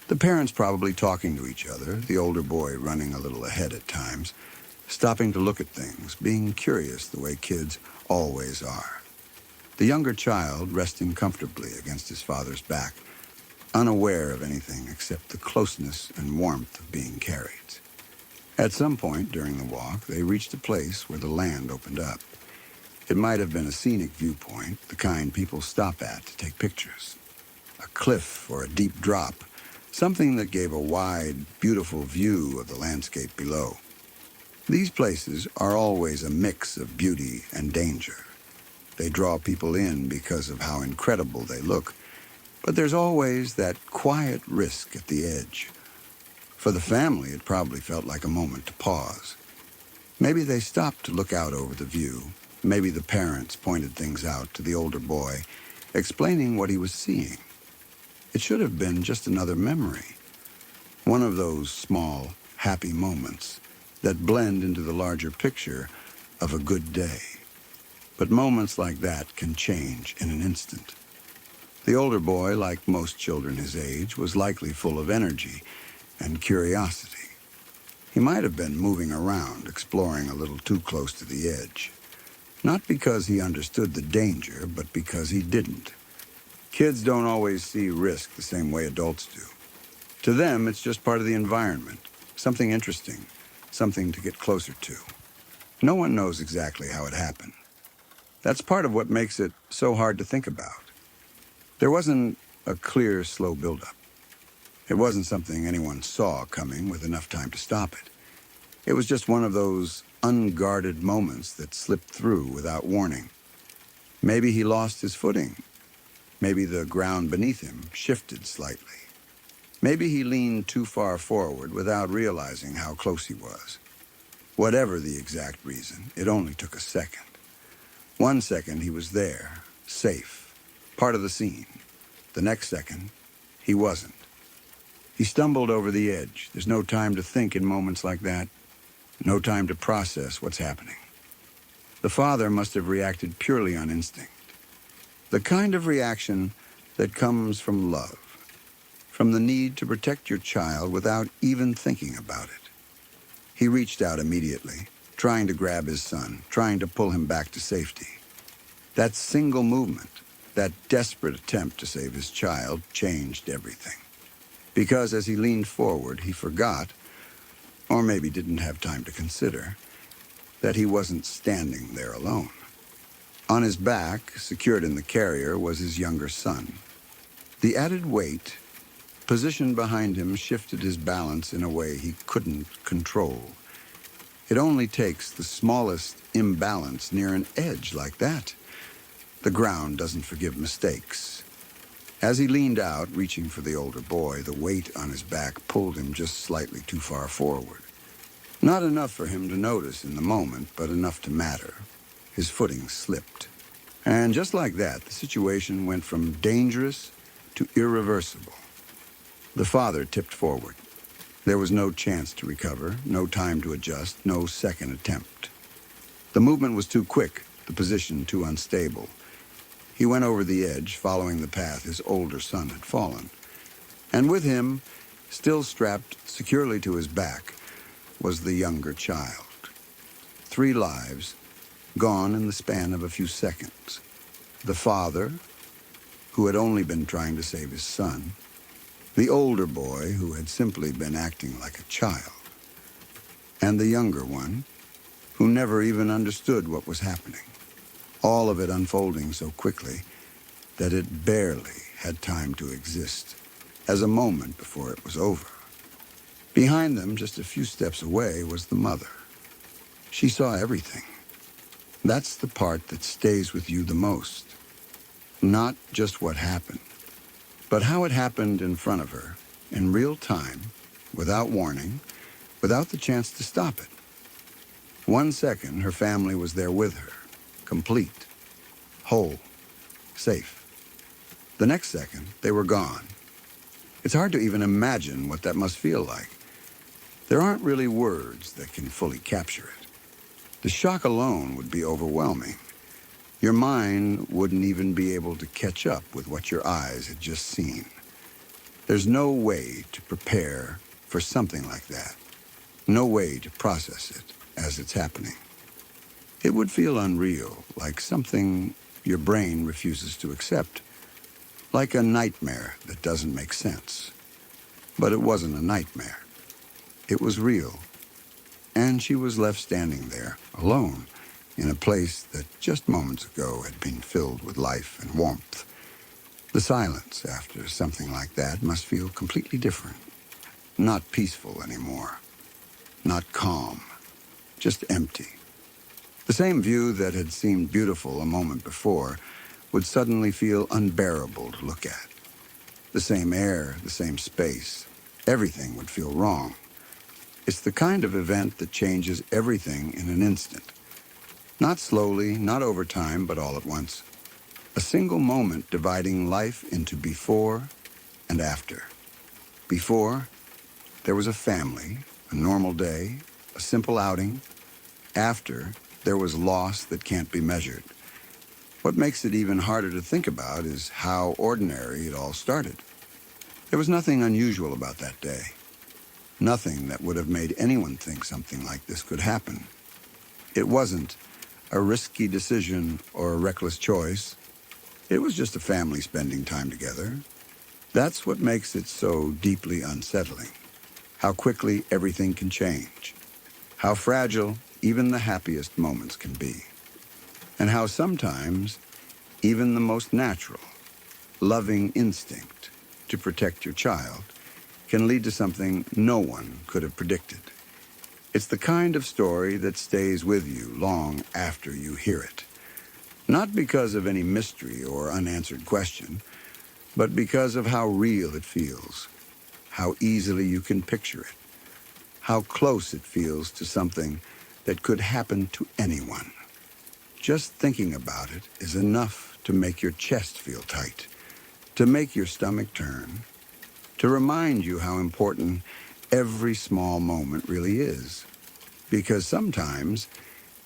The parents probably talking to each other, the older boy running a little ahead at times, stopping to look at things, being curious the way kids always are. The younger child resting comfortably against his father's back, unaware of anything except the closeness and warmth of being carried. At some point during the walk, they reached a place where the land opened up. It might have been a scenic viewpoint, the kind people stop at to take pictures. A cliff or a deep drop, something that gave a wide, beautiful view of the landscape below. These places are always a mix of beauty and danger. They draw people in because of how incredible they look, but there's always that quiet risk at the edge. For the family, it probably felt like a moment to pause. Maybe they stopped to look out over the view. Maybe the parents pointed things out to the older boy, explaining what he was seeing. It should have been just another memory. One of those small, happy moments that blend into the larger picture of a good day. But moments like that can change in an instant. The older boy, like most children his age, was likely full of energy and curiosity. He might have been moving around, exploring a little too close to the edge. Not because he understood the danger, but because he didn't. Kids don't always see risk the same way adults do. To them, it's just part of the environment, something interesting, something to get closer to. No one knows exactly how it happened. That's part of what makes it so hard to think about. There wasn't a clear, slow buildup. It wasn't something anyone saw coming with enough time to stop it. It was just one of those unguarded moments that slipped through without warning. Maybe he lost his footing. Maybe the ground beneath him shifted slightly. Maybe he leaned too far forward without realizing how close he was. Whatever the exact reason, it only took a second. 1 second he was there, safe, part of the scene. The next second, he wasn't. He stumbled over the edge. There's no time to think in moments like that. no time to process what's happening. The father must have reacted purely on instinct. The kind of reaction that comes from love, from the need to protect your child without even thinking about it. He reached out immediately, trying to grab his son, trying to pull him back to safety. That single movement, that desperate attempt to save his child, changed everything. Because as he leaned forward, he forgot, or maybe didn't have time to consider, that he wasn't standing there alone. On his back, secured in the carrier, was his younger son. The added weight, positioned behind him, shifted his balance in a way he couldn't control. It only takes the smallest imbalance near an edge like that. The ground doesn't forgive mistakes. As he leaned out, reaching for the older boy, the weight on his back pulled him just slightly too far forward. Not enough for him to notice in the moment, but enough to matter. His footing slipped. And just like that, the situation went from dangerous to irreversible. The father tipped forward. There was no chance to recover, no time to adjust, no second attempt. The movement was too quick, the position too unstable. He went over the edge, following the path his older son had fallen. And with him, still strapped securely to his back, was the younger child. 3 lives, gone in the span of a few seconds. The father, who had only been trying to save his son. The older boy, who had simply been acting like a child. And the younger one, who never even understood what was happening. All of it unfolding so quickly that it barely had time to exist, as a moment before it was over. Behind them, just a few steps away, was the mother. She saw everything. That's the part that stays with you the most. Not just what happened, but how it happened in front of her, in real time, without warning, without the chance to stop it. 1 second, her family was there with her, complete, whole, safe. The next second, they were gone. It's hard to even imagine what that must feel like. There aren't really words that can fully capture it. The shock alone would be overwhelming. Your mind wouldn't even be able to catch up with what your eyes had just seen. There's no way to prepare for something like that. No way to process it as it's happening. It would feel unreal, like something your brain refuses to accept. Like a nightmare that doesn't make sense. But it wasn't a nightmare. It was real. And she was left standing there, alone, in a place that just moments ago had been filled with life and warmth. The silence after something like that must feel completely different. Not peaceful anymore. Not calm. Just empty. The same view that had seemed beautiful a moment before would suddenly feel unbearable to look at. The same air, the same space. Everything would feel wrong. It's the kind of event that changes everything in an instant. Not slowly, not over time, but all at once. A single moment dividing life into before and after. Before, there was a family, a normal day, a simple outing. After, there was loss that can't be measured. What makes it even harder to think about is how ordinary it all started. There was nothing unusual about that day. Nothing that would have made anyone think something like this could happen. It wasn't a risky decision or a reckless choice. It was just a family spending time together. That's what makes it so deeply unsettling. How quickly everything can change. How fragile even the happiest moments can be. And how sometimes even the most natural, loving instinct to protect your child can lead to something no one could have predicted. It's the kind of story that stays with you long after you hear it. Not because of any mystery or unanswered question, but because of how real it feels, how easily you can picture it, how close it feels to something that could happen to anyone. Just thinking about it is enough to make your chest feel tight, to make your stomach turn, to remind you how important every small moment really is. Because sometimes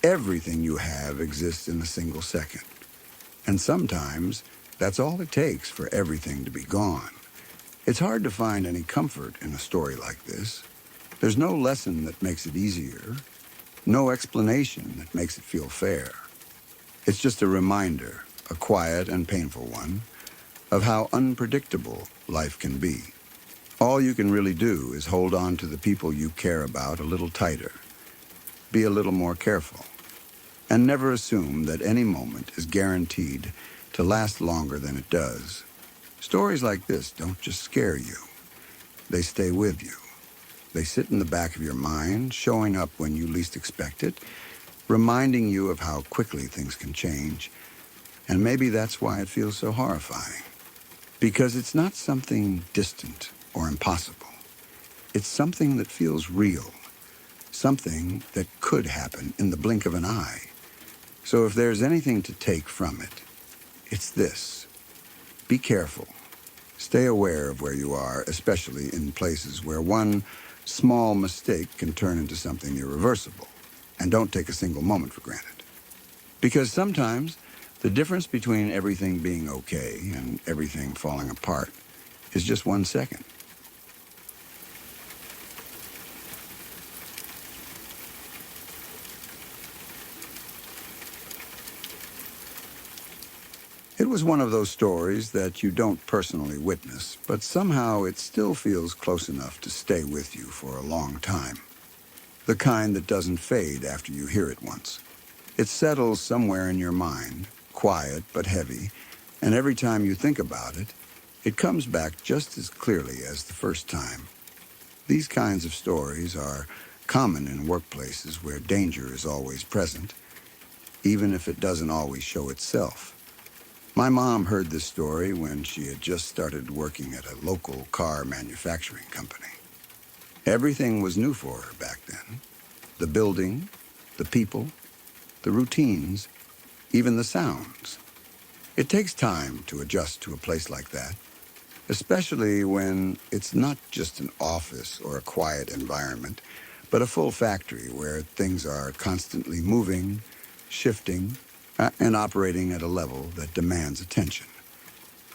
everything you have exists in a single second. And sometimes that's all it takes for everything to be gone. It's hard to find any comfort in a story like this. There's no lesson that makes it easier, no explanation that makes it feel fair. It's just a reminder, a quiet and painful one, of how unpredictable life can be. All you can really do is hold on to the people you care about a little tighter, be a little more careful, and never assume that any moment is guaranteed to last longer than it does. Stories like this don't just scare you. They stay with you. They sit in the back of your mind, showing up when you least expect it, reminding you of how quickly things can change. And maybe that's why it feels so horrifying. Because it's not something distant or impossible. It's something that feels real, something that could happen in the blink of an eye. So if there's anything to take from it, it's this. Be careful. Stay aware of where you are, especially in places where one small mistake can turn into something irreversible. And don't take a single moment for granted. Because sometimes the difference between everything being okay and everything falling apart is just 1 second. It was one of those stories that you don't personally witness, but somehow it still feels close enough to stay with you for a long time. The kind that doesn't fade after you hear it once. It settles somewhere in your mind, quiet but heavy, and every time you think about it, it comes back just as clearly as the first time. These kinds of stories are common in workplaces where danger is always present, even if it doesn't always show itself. My mom heard this story when she had just started working at a local car manufacturing company. Everything was new for her back then. The building, the people, the routines, even the sounds. It takes time to adjust to a place like that, especially when it's not just an office or a quiet environment, but a full factory where things are constantly moving, shifting, and operating at a level that demands attention.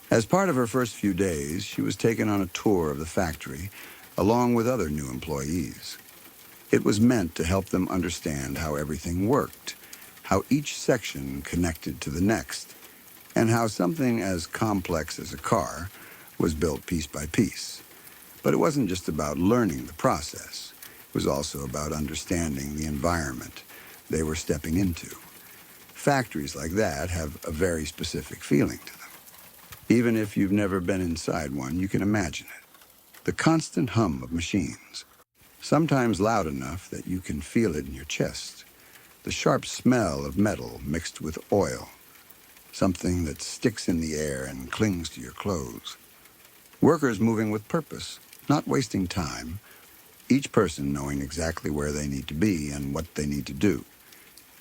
As part of her first few days, she was taken on a tour of the factory along with other new employees. It was meant to help them understand how everything worked, how each section connected to the next, and how something as complex as a car was built piece by piece. But it wasn't just about learning the process. It was also about understanding the environment they were stepping into. Factories like that have a very specific feeling to them. Even if you've never been inside one, you can imagine it. The constant hum of machines, sometimes loud enough that you can feel it in your chest. The sharp smell of metal mixed with oil, something that sticks in the air and clings to your clothes. Workers moving with purpose, not wasting time, each person knowing exactly where they need to be and what they need to do.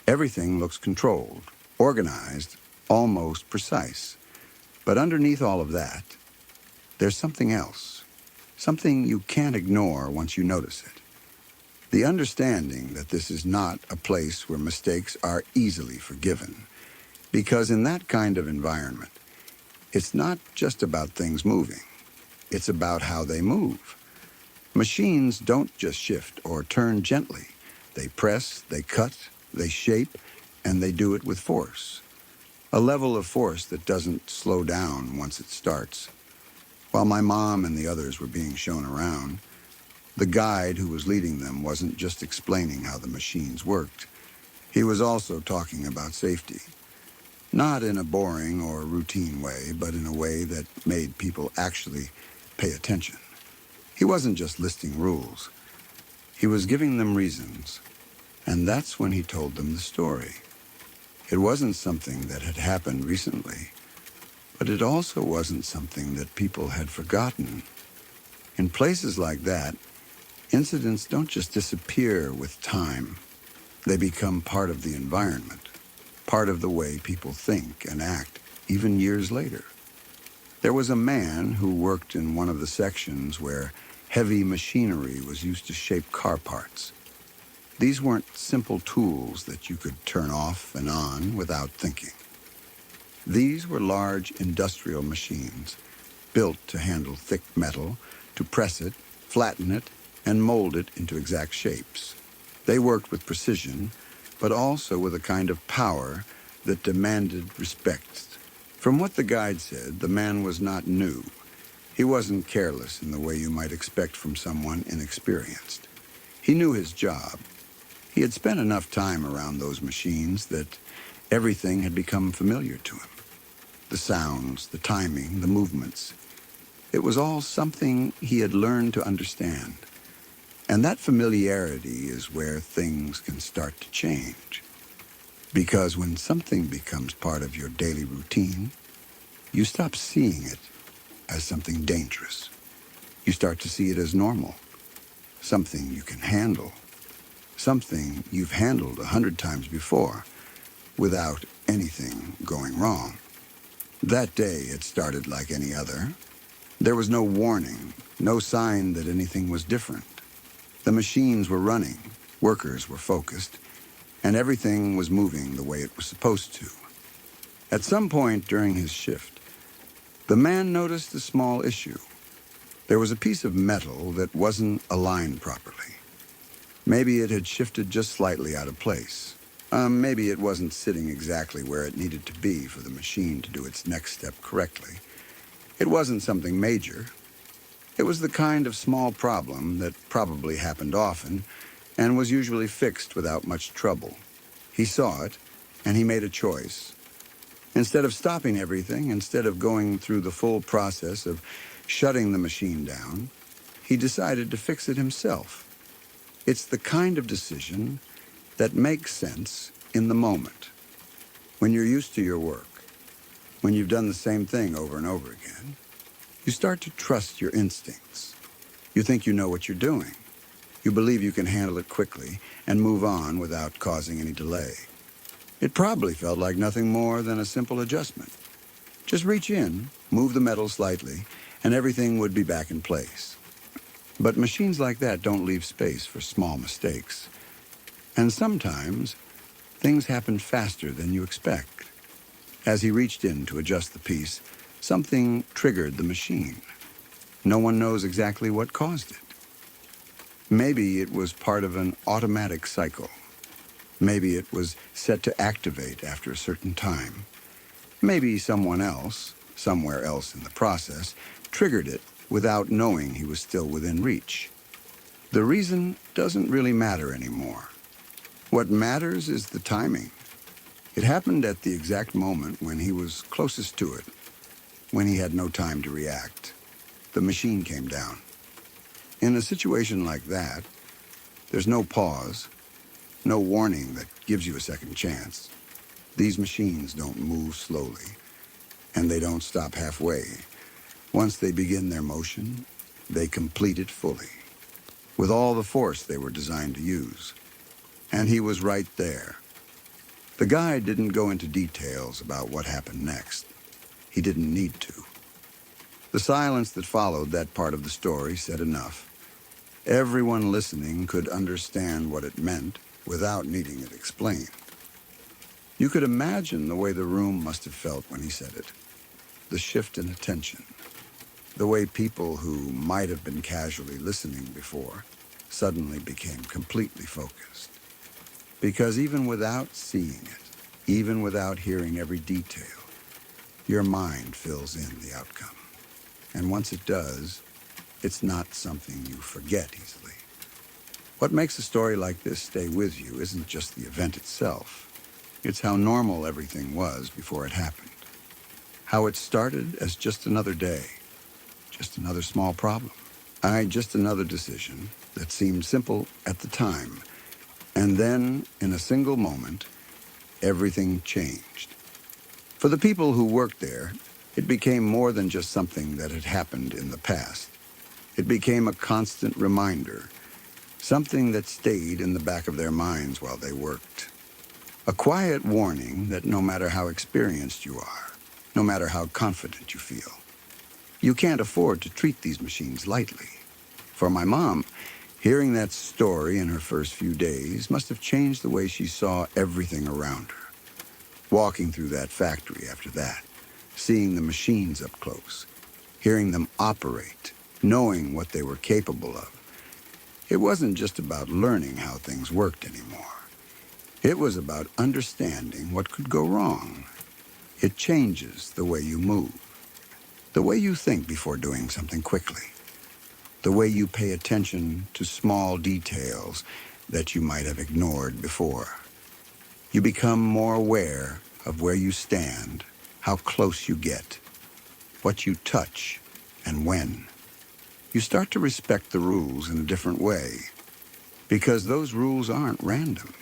Everything looks controlled, organized, almost precise. But underneath all of that, there's something else, something you can't ignore once you notice it. The understanding that this is not a place where mistakes are easily forgiven. Because in that kind of environment, it's not just about things moving. It's about how they move. Machines don't just shift or turn gently. They press, they cut, they shape, and they do it with force. A level of force that doesn't slow down once it starts. While my mom and the others were being shown around, the guide who was leading them wasn't just explaining how the machines worked. He was also talking about safety. Not in a boring or routine way, but in a way that made people actually pay attention. He wasn't just listing rules. He was giving them reasons. And that's when he told them the story. It wasn't something that had happened recently, but it also wasn't something that people had forgotten. In places like that, incidents don't just disappear with time. They become part of the environment, part of the way people think and act, even years later. There was a man who worked in one of the sections where heavy machinery was used to shape car parts. These weren't simple tools that you could turn off and on without thinking. These were large industrial machines built to handle thick metal, to press it, flatten it, and mold it into exact shapes. They worked with precision, but also with a kind of power that demanded respect. From what the guide said, the man was not new. He wasn't careless in the way you might expect from someone inexperienced. He knew his job. He had spent enough time around those machines that everything had become familiar to him. The sounds, the timing, the movements. It was all something he had learned to understand. And that familiarity is where things can start to change. Because when something becomes part of your daily routine, you stop seeing it as something dangerous. You start to see it as normal, something you can handle, something you've handled 100 times before without anything going wrong. That day, it started like any other. There was no warning, no sign that anything was different. The machines were running, workers were focused, and everything was moving the way it was supposed to. At some point during his shift, the man noticed a small issue. There was a piece of metal that wasn't aligned properly. Maybe it had shifted just slightly out of place. Maybe it wasn't sitting exactly where it needed to be for the machine to do its next step correctly. It wasn't something major. It was the kind of small problem that probably happened often and was usually fixed without much trouble. He saw it, and he made a choice. Instead of stopping everything, instead of going through the full process of shutting the machine down, he decided to fix it himself. It's the kind of decision that makes sense in the moment. When you're used to your work, when you've done the same thing over and over again, you start to trust your instincts. You think you know what you're doing. You believe you can handle it quickly and move on without causing any delay. It probably felt like nothing more than a simple adjustment. Just reach in, move the metal slightly, and everything would be back in place. But machines like that don't leave space for small mistakes. And sometimes, things happen faster than you expect. As he reached in to adjust the piece, something triggered the machine. No one knows exactly what caused it. Maybe it was part of an automatic cycle. Maybe it was set to activate after a certain time. Maybe someone else, somewhere else in the process, triggered it without knowing he was still within reach. The reason doesn't really matter anymore. What matters is the timing. It happened at the exact moment when he was closest to it, when he had no time to react. The machine came down. In a situation like that, there's no pause, no warning that gives you a second chance. These machines don't move slowly, and they don't stop halfway. Once they begin their motion, they complete it fully, with all the force they were designed to use. And he was right there. The guide didn't go into details about what happened next. He didn't need to. The silence that followed that part of the story said enough. Everyone listening could understand what it meant without needing it explained. You could imagine the way the room must have felt when he said it. The shift in attention. The way people who might have been casually listening before suddenly became completely focused. Because even without seeing it, even without hearing every detail, your mind fills in the outcome. And once it does, it's not something you forget easily. What makes a story like this stay with you isn't just the event itself. It's how normal everything was before it happened. How it started as just another day, just another small problem. Just another decision that seemed simple at the time. And then, in a single moment, everything changed. For the people who worked there, it became more than just something that had happened in the past. It became a constant reminder, something that stayed in the back of their minds while they worked. A quiet warning that no matter how experienced you are, no matter how confident you feel, you can't afford to treat these machines lightly. For my mom, Hearing that story in her first few days must have changed the way she saw everything around her. Walking through that factory after that, seeing the machines up close, hearing them operate, knowing what they were capable of. It wasn't just about learning how things worked anymore. It was about understanding what could go wrong. It changes the way you move, the way you think before doing something quickly, the way you pay attention to small details that you might have ignored before. You become more aware of where you stand, how close you get, what you touch, and when. You start to respect the rules in a different way, because those rules aren't random.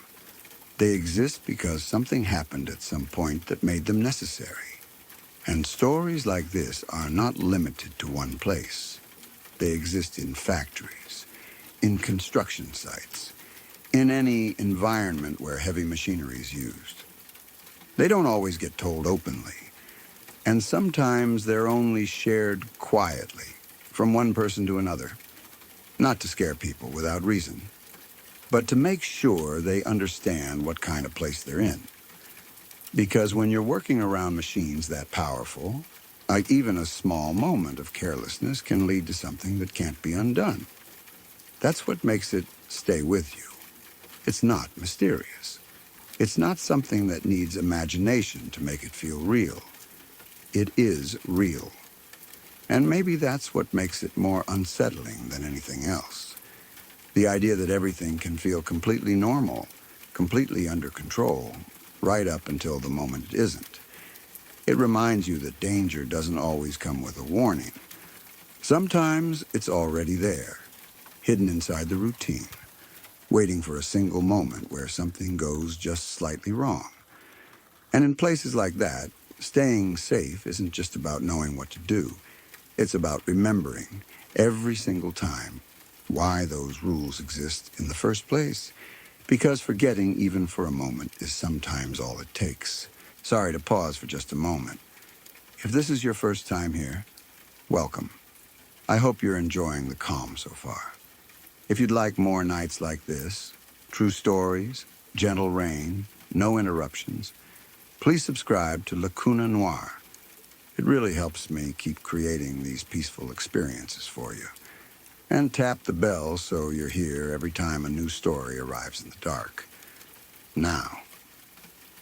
They exist because something happened at some point that made them necessary. And stories like this are not limited to one place. They exist in factories, in construction sites, in any environment where heavy machinery is used. They don't always get told openly, and sometimes they're only shared quietly, from one person to another, not to scare people without reason, but to make sure they understand what kind of place they're in. Because when you're working around machines that powerful, like even a small moment of carelessness can lead to something that can't be undone. That's what makes it stay with you. It's not mysterious. It's not something that needs imagination to make it feel real. It is real. And maybe that's what makes it more unsettling than anything else. The idea that everything can feel completely normal, completely under control, right up until the moment it isn't. It reminds you that danger doesn't always come with a warning. Sometimes it's already there, hidden inside the routine, waiting for a single moment where something goes just slightly wrong. And in places like that, staying safe isn't just about knowing what to do. It's about remembering every single time why those rules exist in the first place, because forgetting even for a moment is sometimes all it takes. Sorry to pause for just a moment. If this is your first time here, welcome. I hope you're enjoying the calm so far. If you'd like more nights like this, true stories, gentle rain, no interruptions, please subscribe to Lacuna Noir. It really helps me keep creating these peaceful experiences for you. And tap the bell so you're here every time a new story arrives in the dark. Now,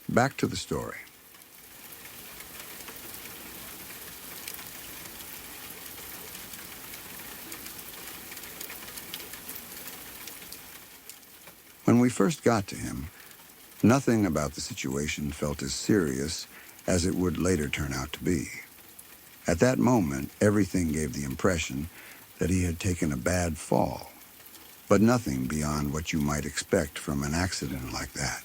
back to the story. When we first got to him, nothing about the situation felt as serious as it would later turn out to be. At that moment, everything gave the impression that he had taken a bad fall, but nothing beyond what you might expect from an accident like that.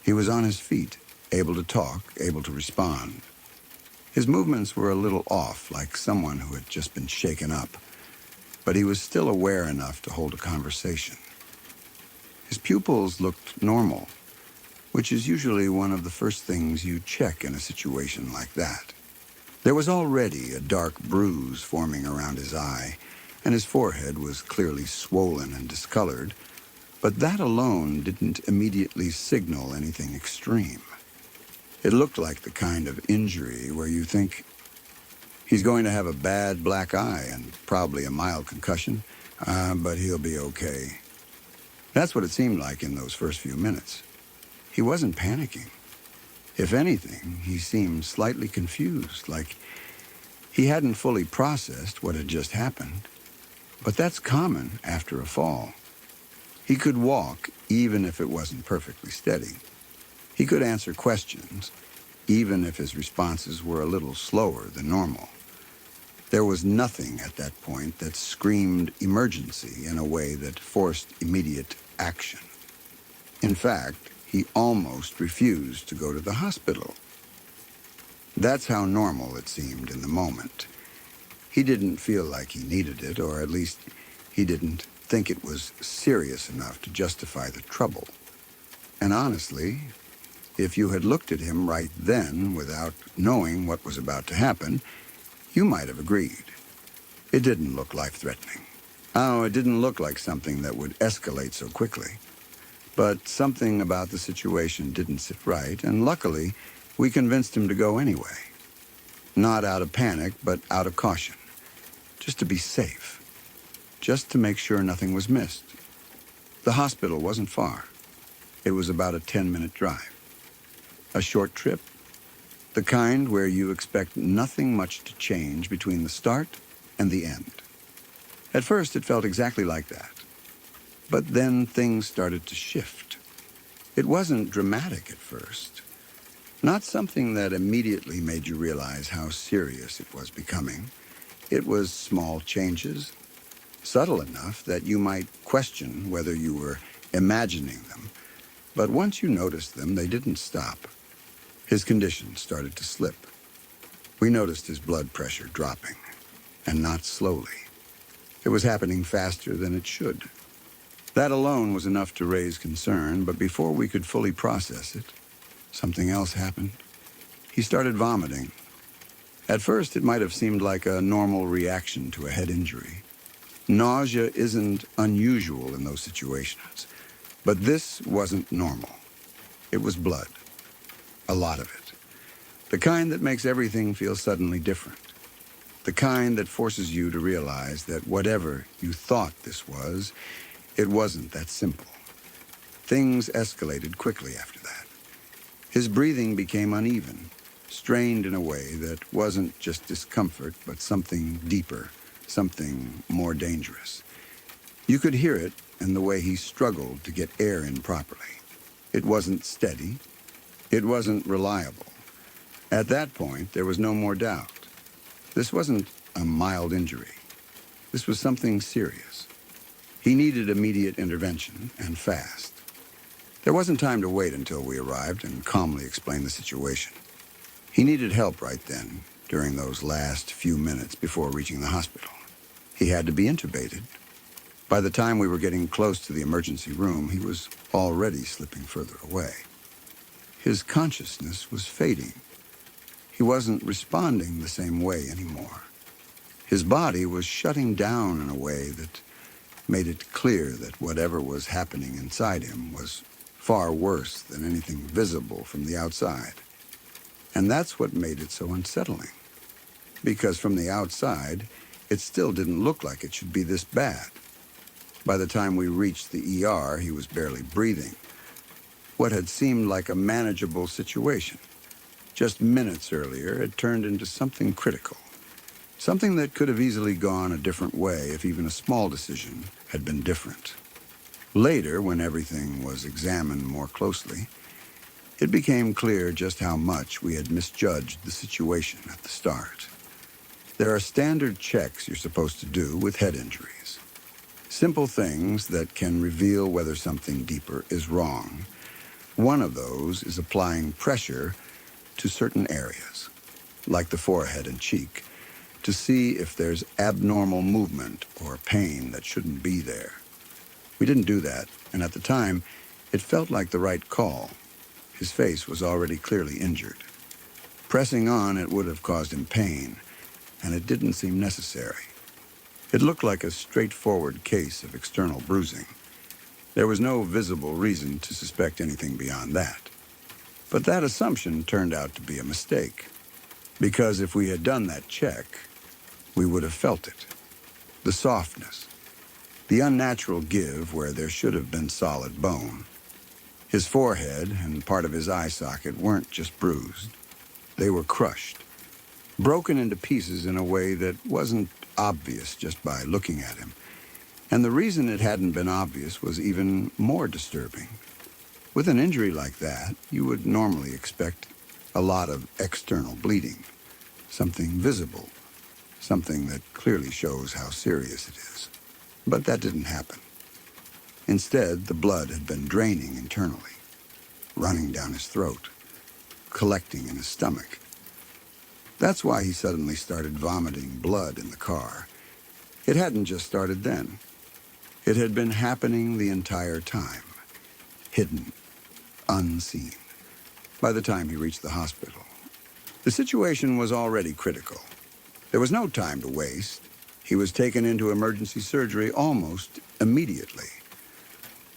He was on his feet, able to talk, able to respond. His movements were a little off, like someone who had just been shaken up, but he was still aware enough to hold a conversation. His pupils looked normal, which is usually one of the first things you check in a situation like that. There was already a dark bruise forming around his eye, and his forehead was clearly swollen and discolored, but that alone didn't immediately signal anything extreme. It looked like the kind of injury where you think, he's going to have a bad black eye and probably a mild concussion, but he'll be okay. That's what it seemed like in those first few minutes. He wasn't panicking. If anything, he seemed slightly confused, like he hadn't fully processed what had just happened. But that's common after a fall. He could walk even if it wasn't perfectly steady. He could answer questions, even if his responses were a little slower than normal. There was nothing at that point that screamed emergency in a way that forced immediate action. In fact, he almost refused to go to the hospital. That's how normal it seemed in the moment. He didn't feel like he needed it, or at least he didn't think it was serious enough to justify the trouble. And honestly, if you had looked at him right then without knowing what was about to happen, you might have agreed. It didn't look life-threatening. Oh, it didn't look like something that would escalate so quickly. But something about the situation didn't sit right, and luckily, we convinced him to go anyway. Not out of panic, but out of caution. Just to be safe. Just to make sure nothing was missed. The hospital wasn't far. It was about a 10-minute drive. A short trip, the kind where you expect nothing much to change between the start and the end. At first, it felt exactly like that. But then things started to shift. It wasn't dramatic at first. Not something that immediately made you realize how serious it was becoming. It was small changes, subtle enough that you might question whether you were imagining them. But once you noticed them, they didn't stop. His condition started to slip. We noticed his blood pressure dropping, and not slowly. It was happening faster than it should. That alone was enough to raise concern, but before we could fully process it, something else happened. He started vomiting. At first, it might have seemed like a normal reaction to a head injury. Nausea isn't unusual in those situations, but this wasn't normal. It was blood. A lot of it. The kind that makes everything feel suddenly different. The kind that forces you to realize that whatever you thought this was, it wasn't that simple. Things escalated quickly after that. His breathing became uneven, strained in a way that wasn't just discomfort, but something deeper, something more dangerous. You could hear it in the way he struggled to get air in properly. It wasn't steady. It wasn't reliable. At that point, there was no more doubt. This wasn't a mild injury. This was something serious. He needed immediate intervention, and fast. There wasn't time to wait until we arrived and calmly explain the situation. He needed help right then, during those last few minutes before reaching the hospital. He had to be intubated. By the time we were getting close to the emergency room, he was already slipping further away. His consciousness was fading. He wasn't responding the same way anymore. His body was shutting down in a way that made it clear that whatever was happening inside him was far worse than anything visible from the outside. And that's what made it so unsettling. Because from the outside, it still didn't look like it should be this bad. By the time we reached the ER, he was barely breathing. What had seemed like a manageable situation. Just minutes earlier, it turned into something critical. Something that could have easily gone a different way if even a small decision had been different. Later, when everything was examined more closely, it became clear just how much we had misjudged the situation at the start. There are standard checks you're supposed to do with head injuries. Simple things that can reveal whether something deeper is wrong. One of those is applying pressure to certain areas, like the forehead and cheek, to see if there's abnormal movement or pain that shouldn't be there. We didn't do that, and at the time, it felt like the right call. His face was already clearly injured. Pressing on, it would have caused him pain, and it didn't seem necessary. It looked like a straightforward case of external bruising. There was no visible reason to suspect anything beyond that. But that assumption turned out to be a mistake, because if we had done that check, we would have felt it. The softness, the unnatural give where there should have been solid bone. His forehead and part of his eye socket weren't just bruised. They were crushed, broken into pieces in a way that wasn't obvious just by looking at him. And the reason it hadn't been obvious was even more disturbing. With an injury like that, you would normally expect a lot of external bleeding, something visible, something that clearly shows how serious it is. But that didn't happen. Instead, the blood had been draining internally, running down his throat, collecting in his stomach. That's why he suddenly started vomiting blood in the car. It hadn't just started then. It had been happening the entire time, hidden, unseen. By the time he reached the hospital, the situation was already critical. There was no time to waste. He was taken into emergency surgery almost immediately.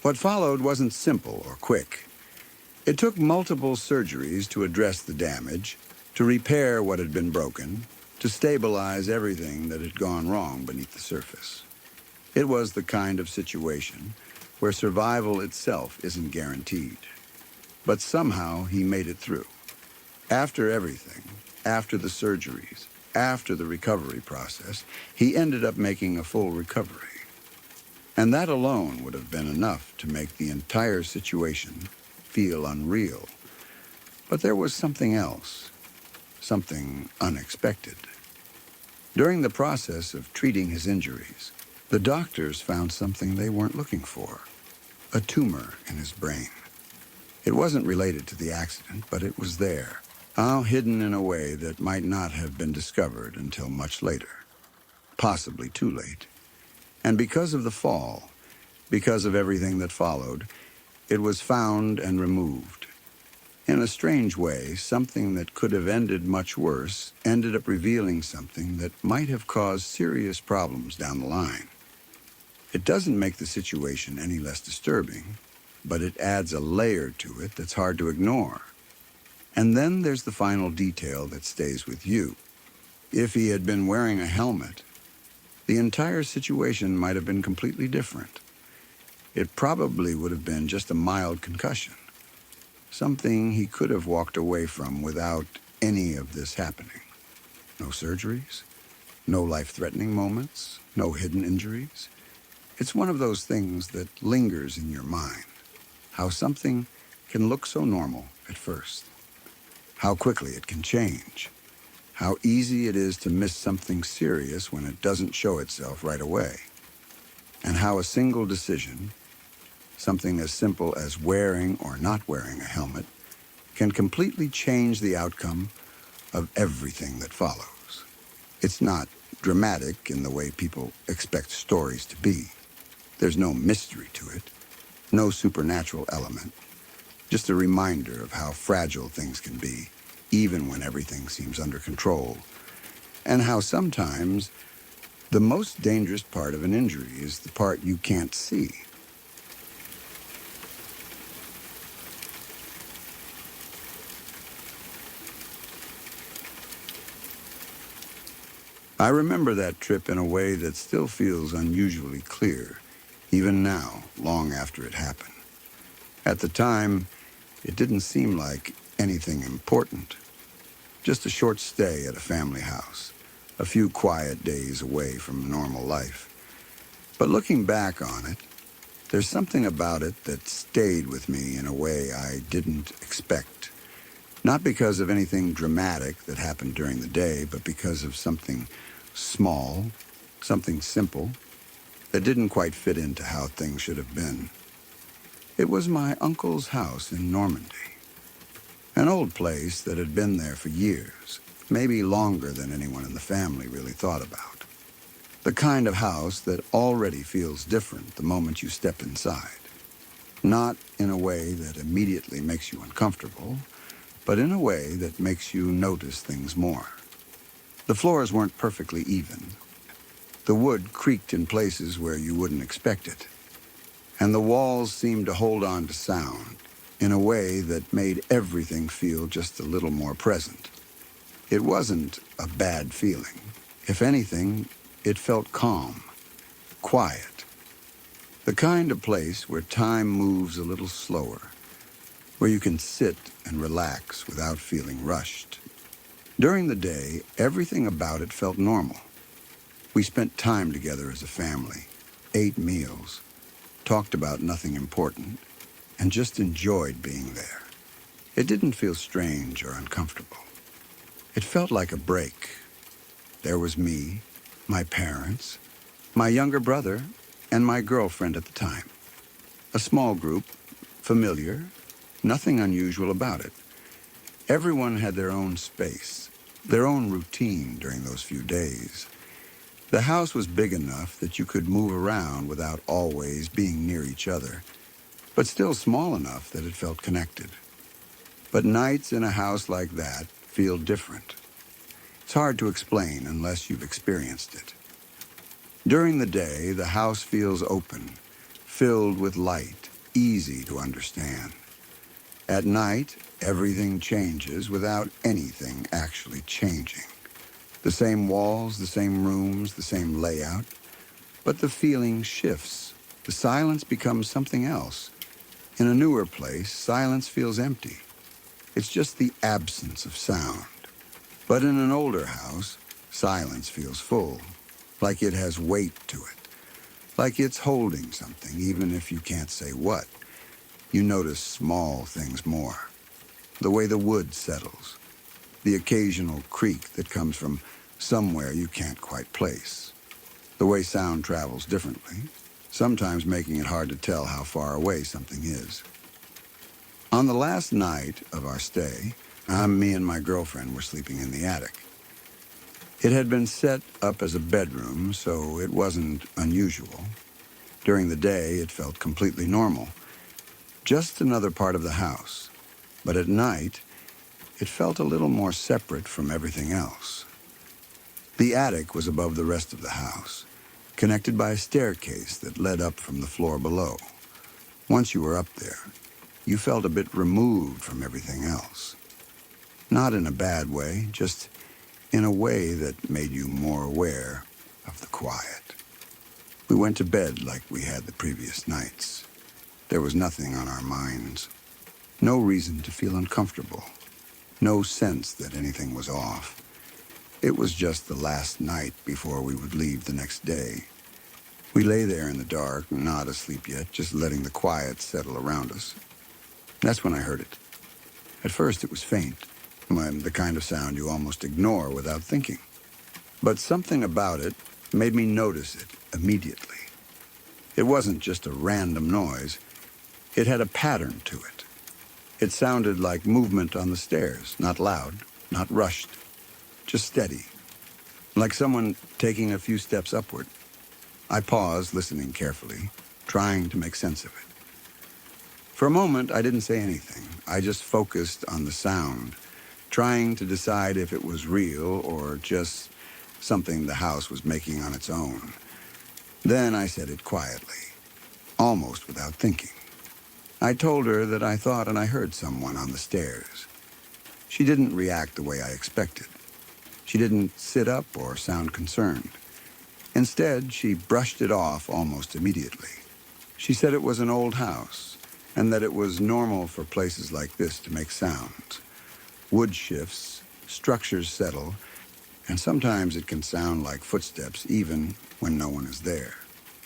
What followed wasn't simple or quick. It took multiple surgeries to address the damage, to repair what had been broken, to stabilize everything that had gone wrong beneath the surface. It was the kind of situation where survival itself isn't guaranteed. But somehow he made it through. After everything, after the surgeries, after the recovery process, he ended up making a full recovery. And that alone would have been enough to make the entire situation feel unreal. But there was something else, something unexpected. During the process of treating his injuries, the doctors found something they weren't looking for, a tumor in his brain. It wasn't related to the accident, but it was there, hidden in a way that might not have been discovered until much later, possibly too late. And because of the fall, because of everything that followed, it was found and removed. In a strange way, something that could have ended much worse ended up revealing something that might have caused serious problems down the line. It doesn't make the situation any less disturbing, but it adds a layer to it that's hard to ignore. And then there's the final detail that stays with you. If he had been wearing a helmet, the entire situation might have been completely different. It probably would have been just a mild concussion, something he could have walked away from without any of this happening. No surgeries, no life-threatening moments, no hidden injuries. It's one of those things that lingers in your mind. How something can look so normal at first. How quickly it can change. How easy it is to miss something serious when it doesn't show itself right away. And how a single decision, something as simple as wearing or not wearing a helmet, can completely change the outcome of everything that follows. It's not dramatic in the way people expect stories to be. There's no mystery to it, no supernatural element, just a reminder of how fragile things can be, even when everything seems under control, and how sometimes the most dangerous part of an injury is the part you can't see. I remember that trip in a way that still feels unusually clear, even now, long after it happened. At the time, it didn't seem like anything important. Just a short stay at a family house, a few quiet days away from normal life. But looking back on it, there's something about it that stayed with me in a way I didn't expect. Not because of anything dramatic that happened during the day, but because of something small, something simple, that didn't quite fit into how things should have been. It was my uncle's house in Normandy. An old place that had been there for years, maybe longer than anyone in the family really thought about. The kind of house that already feels different the moment you step inside. Not in a way that immediately makes you uncomfortable, but in a way that makes you notice things more. The floors weren't perfectly even. The wood creaked in places where you wouldn't expect it. And the walls seemed to hold on to sound in a way that made everything feel just a little more present. It wasn't a bad feeling. If anything, it felt calm, quiet. The kind of place where time moves a little slower, where you can sit and relax without feeling rushed. During the day, everything about it felt normal. We spent time together as a family, ate meals, talked about nothing important, and just enjoyed being there. It didn't feel strange or uncomfortable. It felt like a break. There was me, my parents, my younger brother, and my girlfriend at the time. A small group, familiar, nothing unusual about it. Everyone had their own space, their own routine during those few days. The house was big enough that you could move around without always being near each other, but still small enough that it felt connected. But nights in a house like that feel different. It's hard to explain unless you've experienced it. During the day, the house feels open, filled with light, easy to understand. At night, everything changes without anything actually changing. The same walls, the same rooms, the same layout, but the feeling shifts. The silence becomes something else. In a newer place, silence feels empty. It's just the absence of sound. But in an older house, silence feels full, like it has weight to it, like it's holding something, even if you can't say what. You notice small things more. The way the wood settles, the occasional creak that comes from somewhere you can't quite place, the way sound travels differently, sometimes making it hard to tell how far away something is. On the last night of our stay, me and my girlfriend were sleeping in the attic. It had been set up as a bedroom, so it wasn't unusual. During the day, it felt completely normal, just another part of the house. But at night, it felt a little more separate from everything else. The attic was above the rest of the house, connected by a staircase that led up from the floor below. Once you were up there, you felt a bit removed from everything else. Not in a bad way, just in a way that made you more aware of the quiet. We went to bed like we had the previous nights. There was nothing on our minds. No reason to feel uncomfortable. No sense that anything was off. It was just the last night before we would leave the next day. We lay there in the dark, not asleep yet, just letting the quiet settle around us. That's when I heard it. At first it was faint, the kind of sound you almost ignore without thinking. But something about it made me notice it immediately. It wasn't just a random noise. It had a pattern to it. It sounded like movement on the stairs, not loud, not rushed, just steady, like someone taking a few steps upward. I paused, listening carefully, trying to make sense of it. For a moment, I didn't say anything. I just focused on the sound, trying to decide if it was real or just something the house was making on its own. Then I said it quietly, almost without thinking. I told her that I thought and I heard someone on the stairs. She didn't react the way I expected. She didn't sit up or sound concerned. Instead, she brushed it off almost immediately. She said it was an old house, and that it was normal for places like this to make sounds. Wood shifts, structures settle, and sometimes it can sound like footsteps even when no one is there.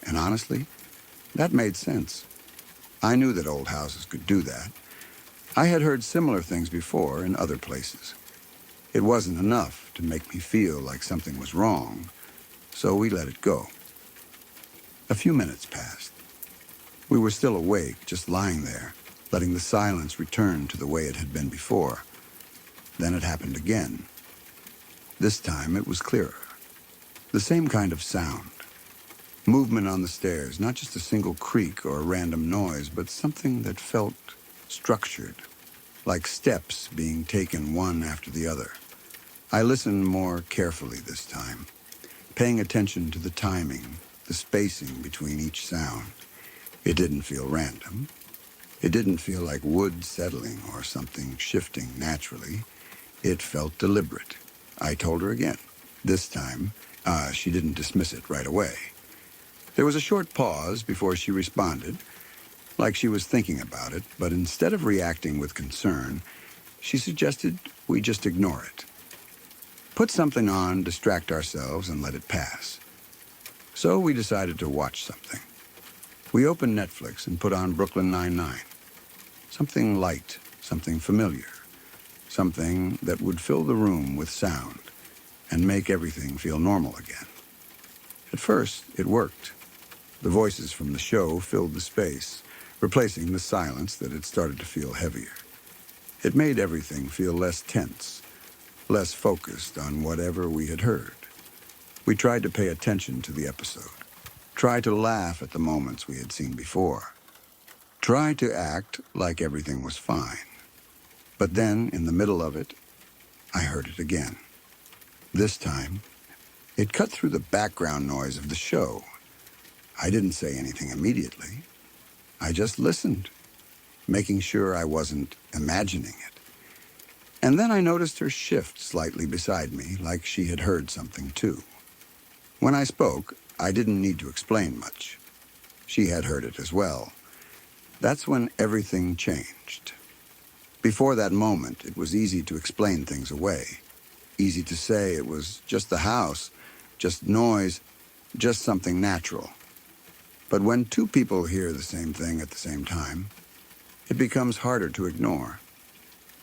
And honestly, that made sense. I knew that old houses could do that. I had heard similar things before in other places. It wasn't enough to make me feel like something was wrong, so we let it go. A few minutes passed. We were still awake, just lying there, letting the silence return to the way it had been before. Then it happened again. This time it was clearer. The same kind of sound. Movement on the stairs, not just a single creak or a random noise, but something that felt structured, like steps being taken one after the other. I listened more carefully this time, paying attention to the timing, the spacing between each sound. It didn't feel random. It didn't feel like wood settling or something shifting naturally. It felt deliberate. I told her again. This time, she didn't dismiss it right away. There was a short pause before she responded, like she was thinking about it, but instead of reacting with concern, she suggested we just ignore it. Put something on, distract ourselves, and let it pass. So we decided to watch something. We opened Netflix and put on Brooklyn Nine-Nine. Something light, something familiar, something that would fill the room with sound and make everything feel normal again. At first, it worked. The voices from the show filled the space, replacing the silence that had started to feel heavier. It made everything feel less tense, less focused on whatever we had heard. We tried to pay attention to the episode, tried to laugh at the moments we had seen before, tried to act like everything was fine. But then, in the middle of it, I heard it again. This time, It cut through the background noise of the show. I didn't say anything immediately. I just listened, making sure I wasn't imagining it. And then I noticed her shift slightly beside me, like she had heard something too. When I spoke, I didn't need to explain much. She had heard it as well. That's when everything changed. Before that moment, it was easy to explain things away. Easy to say it was just the house, just noise, just something natural. But when two people hear the same thing at the same time, it becomes harder to ignore.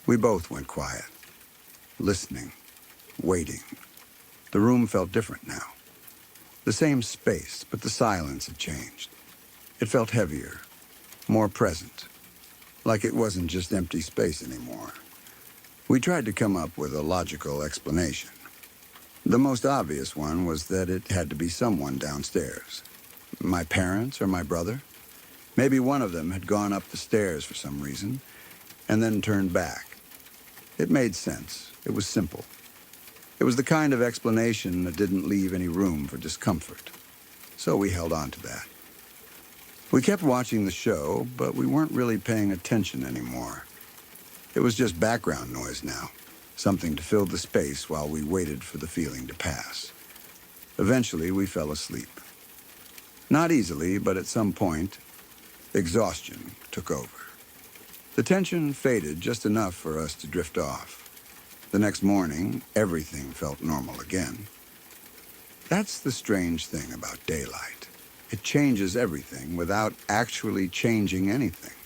We both went quiet, listening, waiting. The room felt different now. The same space, but the silence had changed. It felt heavier, more present, like it wasn't just empty space anymore. We tried to come up with a logical explanation. The most obvious one was that it had to be someone downstairs. My parents or my brother. Maybe one of them had gone up the stairs for some reason and then turned back. It made sense. It was simple. It was the kind of explanation that didn't leave any room for discomfort. So we held on to that. We kept watching the show, but we weren't really paying attention anymore. It was just background noise now, something to fill the space while we waited for the feeling to pass. Eventually, we fell asleep. Not easily, but at some point, exhaustion took over. The tension faded just enough for us to drift off. The next morning, everything felt normal again. That's the strange thing about daylight. It changes everything without actually changing anything.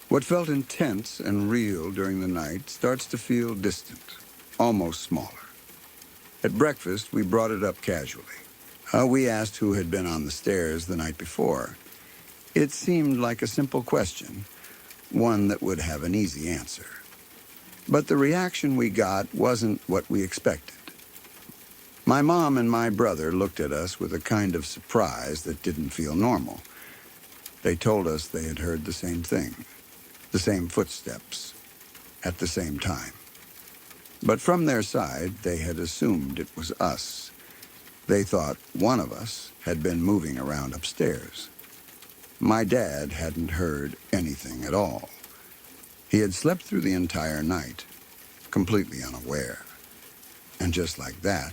What felt intense and real during the night starts to feel distant, almost smaller. At breakfast, we brought it up casually. We asked who had been on the stairs the night before. It seemed like a simple question, one that would have an easy answer. But the reaction we got wasn't what we expected. My mom and my brother looked at us with a kind of surprise that didn't feel normal. They told us they had heard the same thing, the same footsteps, at the same time. But from their side, they had assumed it was us. They thought one of us had been moving around upstairs. My dad hadn't heard anything at all. He had slept through the entire night, completely unaware. And just like that,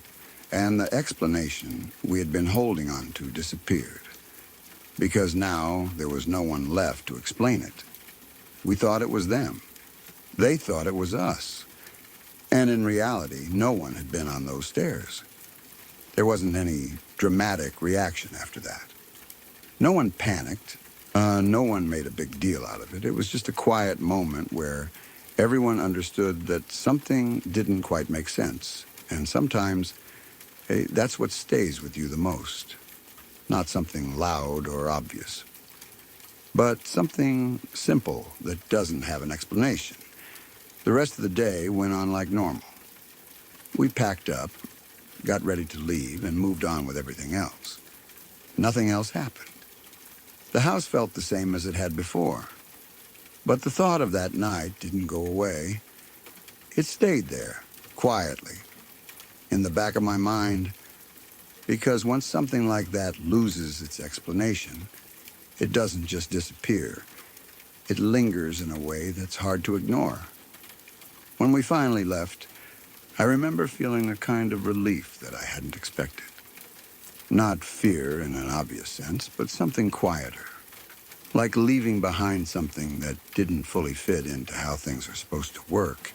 and the explanation we had been holding on to disappeared. Because now there was no one left to explain it. We thought it was them. They thought it was us. And in reality, no one had been on those stairs. There wasn't any dramatic reaction after that. No one panicked. No one made a big deal out of it. It was just a quiet moment where everyone understood that something didn't quite make sense. And sometimes, that's what stays with you the most. Not something loud or obvious, but something simple that doesn't have an explanation. The rest of the day went on like normal. We packed up, got ready to leave, and moved on with everything else. Nothing else happened. The house felt the same as it had before. But the thought of that night didn't go away. It stayed there, quietly, in the back of my mind, because once something like that loses its explanation, it doesn't just disappear. It lingers in a way that's hard to ignore. When we finally left, I remember feeling a kind of relief that I hadn't expected. Not fear in an obvious sense, but something quieter. Like leaving behind something that didn't fully fit into how things are supposed to work.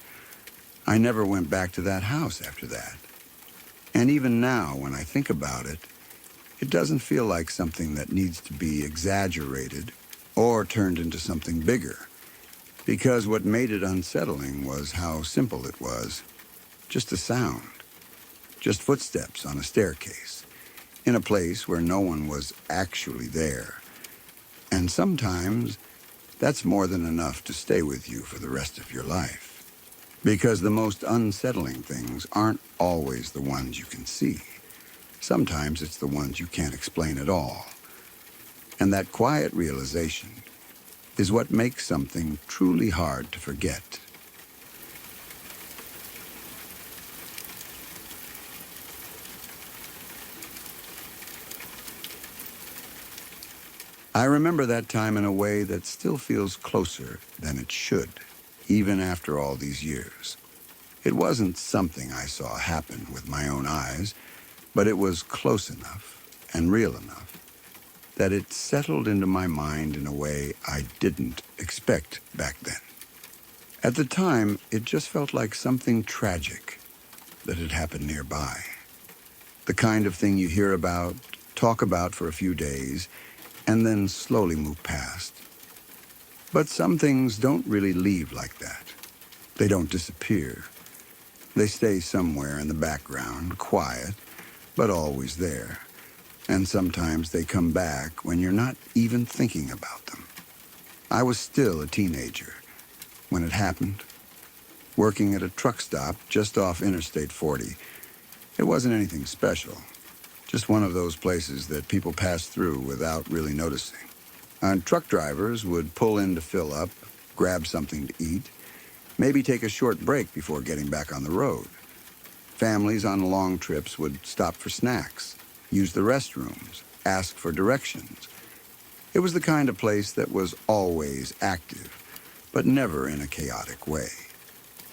I never went back to that house after that. And even now, when I think about it, it doesn't feel like something that needs to be exaggerated or turned into something bigger. Because what made it unsettling was how simple it was. Just a sound. Just footsteps on a staircase. In a place where no one was actually there. And sometimes, that's more than enough to stay with you for the rest of your life. Because the most unsettling things aren't always the ones you can see. Sometimes it's the ones you can't explain at all. And that quiet realization is what makes something truly hard to forget. I remember that time in a way that still feels closer than it should, even after all these years. It wasn't something I saw happen with my own eyes, but it was close enough and real enough that it settled into my mind in a way I didn't expect back then. At the time, it just felt like something tragic that had happened nearby. The kind of thing you hear about, talk about for a few days, and then slowly move past. But some things don't really leave like that. They don't disappear. They stay somewhere in the background, quiet, but always there. And sometimes they come back when you're not even thinking about them. I was still a teenager when it happened, working at a truck stop just off Interstate 40. It wasn't anything special, just one of those places that people pass through without really noticing. And truck drivers would pull in to fill up, grab something to eat, maybe take a short break before getting back on the road. Families on long trips would stop for snacks, use the restrooms, ask for directions. It was the kind of place that was always active, but never in a chaotic way.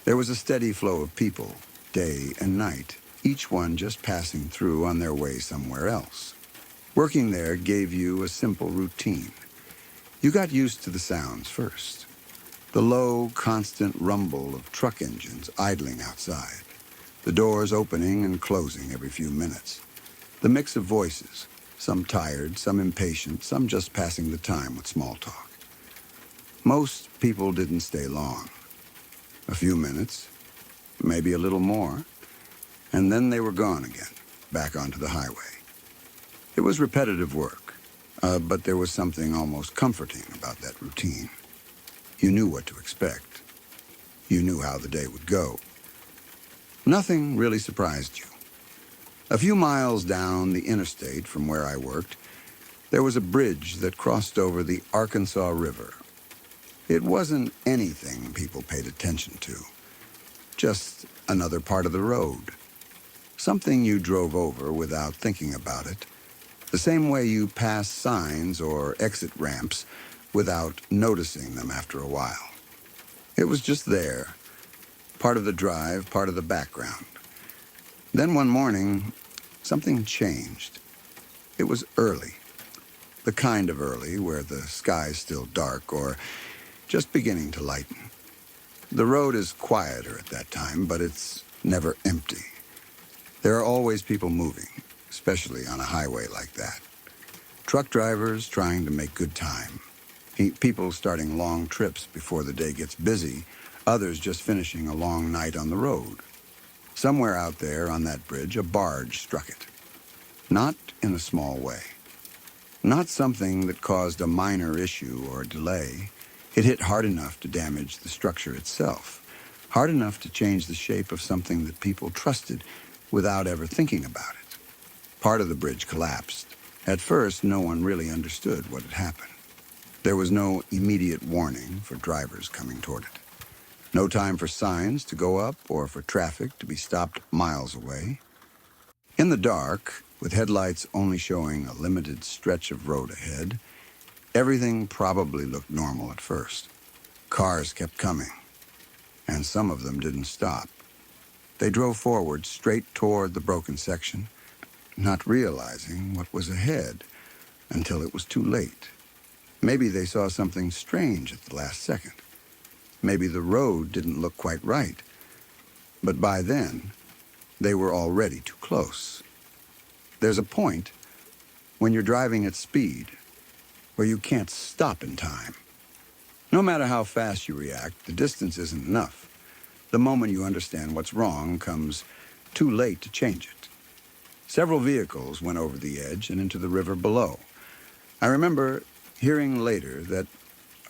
There was a steady flow of people, day and night, each one just passing through on their way somewhere else. Working there gave you a simple routine. You got used to the sounds first. The low, constant rumble of truck engines idling outside. The doors opening and closing every few minutes. The mix of voices, some tired, some impatient, some just passing the time with small talk. Most people didn't stay long. A few minutes, maybe a little more, and then they were gone again, back onto the highway. It was repetitive work, but there was something almost comforting about that routine. You knew what to expect. You knew how the day would go. Nothing really surprised you. A few miles down the interstate from where I worked, there was a bridge that crossed over the Arkansas River. It wasn't anything people paid attention to, just another part of the road. Something you drove over without thinking about it, the same way you pass signs or exit ramps without noticing them after a while. It was just there, part of the drive, part of the background. Then one morning, something changed. It was early, the kind of early where the sky's still dark or just beginning to lighten. The road is quieter at that time, but it's never empty. There are always people moving, especially on a highway like that. Truck drivers trying to make good time. People starting long trips before the day gets busy, others just finishing a long night on the road. Somewhere out there on that bridge, a barge struck it. Not in a small way. Not something that caused a minor issue or delay. It hit hard enough to damage the structure itself, hard enough to change the shape of something that people trusted without ever thinking about it. Part of the bridge collapsed. At first, no one really understood what had happened. There was no immediate warning for drivers coming toward it. No time for signs to go up or for traffic to be stopped miles away. In the dark, with headlights only showing a limited stretch of road ahead, everything probably looked normal at first. Cars kept coming, and some of them didn't stop. They drove forward straight toward the broken section, not realizing what was ahead until it was too late. Maybe they saw something strange at the last second. Maybe the road didn't look quite right. But by then, they were already too close. There's a point when you're driving at speed where you can't stop in time. No matter how fast you react, the distance isn't enough. The moment you understand what's wrong comes too late to change it. Several vehicles went over the edge and into the river below. I remember hearing later that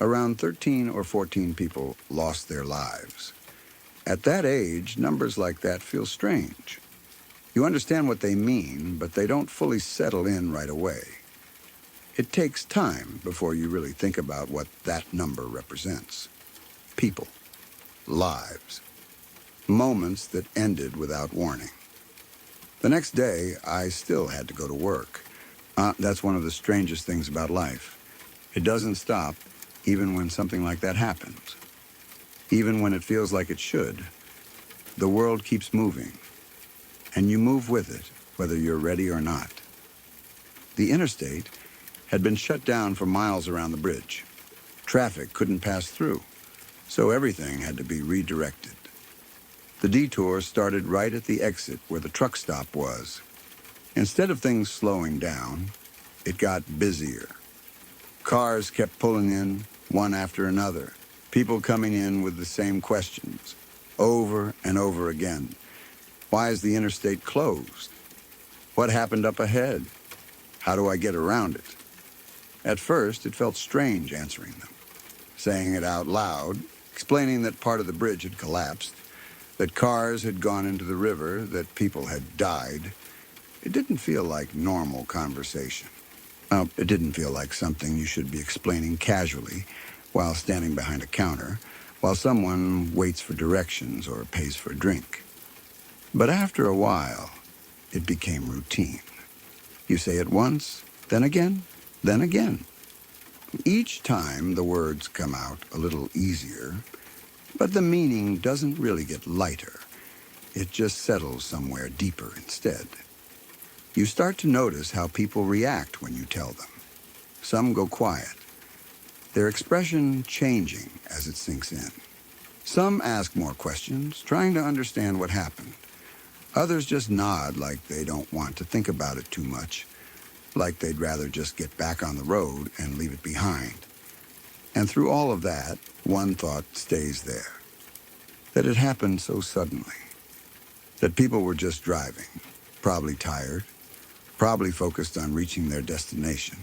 around 13 or 14 people lost their lives. At that age, numbers like that feel strange. You understand what they mean, but they don't fully settle in right away. It takes time before you really think about what that number represents. People, lives, moments that ended without warning. The next day, I still had to go to work. That's one of the strangest things about life. It doesn't stop, even when something like that happens. Even when it feels like it should, the world keeps moving, and you move with it, whether you're ready or not. The interstate had been shut down for miles around the bridge. Traffic couldn't pass through, so everything had to be redirected. The detour started right at the exit where the truck stop was. Instead of things slowing down, it got busier. Cars kept pulling in, one after another, people coming in with the same questions, over and over again. Why is the interstate closed? What happened up ahead? How do I get around it? At first, it felt strange answering them, saying it out loud, explaining that part of the bridge had collapsed, that cars had gone into the river, that people had died. It didn't feel like normal conversation. It didn't feel like something you should be explaining casually while standing behind a counter, while someone waits for directions or pays for a drink. But after a while, it became routine. You say it once, then again, then again. Each time the words come out a little easier, but the meaning doesn't really get lighter. It just settles somewhere deeper instead. You start to notice how people react when you tell them. Some go quiet, their expression changing as it sinks in. Some ask more questions, trying to understand what happened. Others just nod like they don't want to think about it too much, like they'd rather just get back on the road and leave it behind. And through all of that, one thought stays there. That it happened so suddenly. That people were just driving, probably tired, probably focused on reaching their destination,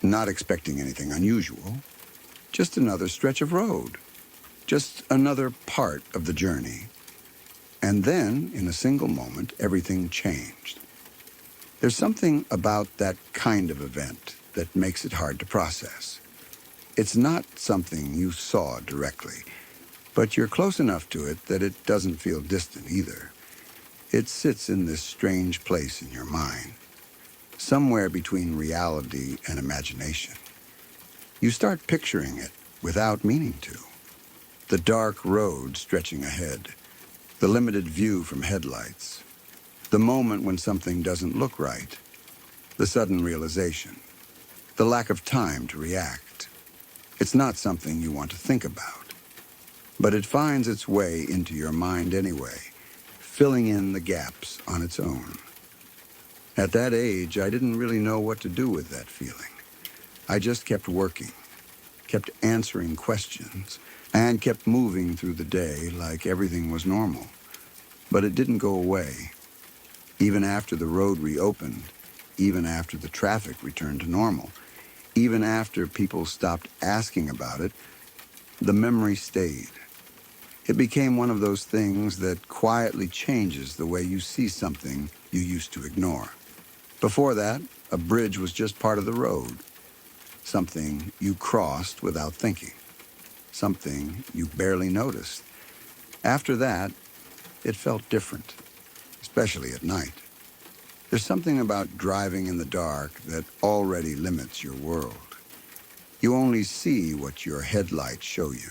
not expecting anything unusual, just another stretch of road, just another part of the journey. And then, in a single moment, everything changed. There's something about that kind of event that makes it hard to process. It's not something you saw directly, but you're close enough to it that it doesn't feel distant either. It sits in this strange place in your mind, somewhere between reality and imagination. You start picturing it without meaning to. The dark road stretching ahead, the limited view from headlights, the moment when something doesn't look right, the sudden realization, the lack of time to react. It's not something you want to think about, but it finds its way into your mind anyway, filling in the gaps on its own. At that age, I didn't really know what to do with that feeling. I just kept working, kept answering questions, and kept moving through the day like everything was normal. But it didn't go away. Even after the road reopened, even after the traffic returned to normal, even after people stopped asking about it, the memory stayed. It became one of those things that quietly changes the way you see something you used to ignore. Before that, a bridge was just part of the road, something you crossed without thinking, something you barely noticed. After that, it felt different, especially at night. There's something about driving in the dark that already limits your world. You only see what your headlights show you.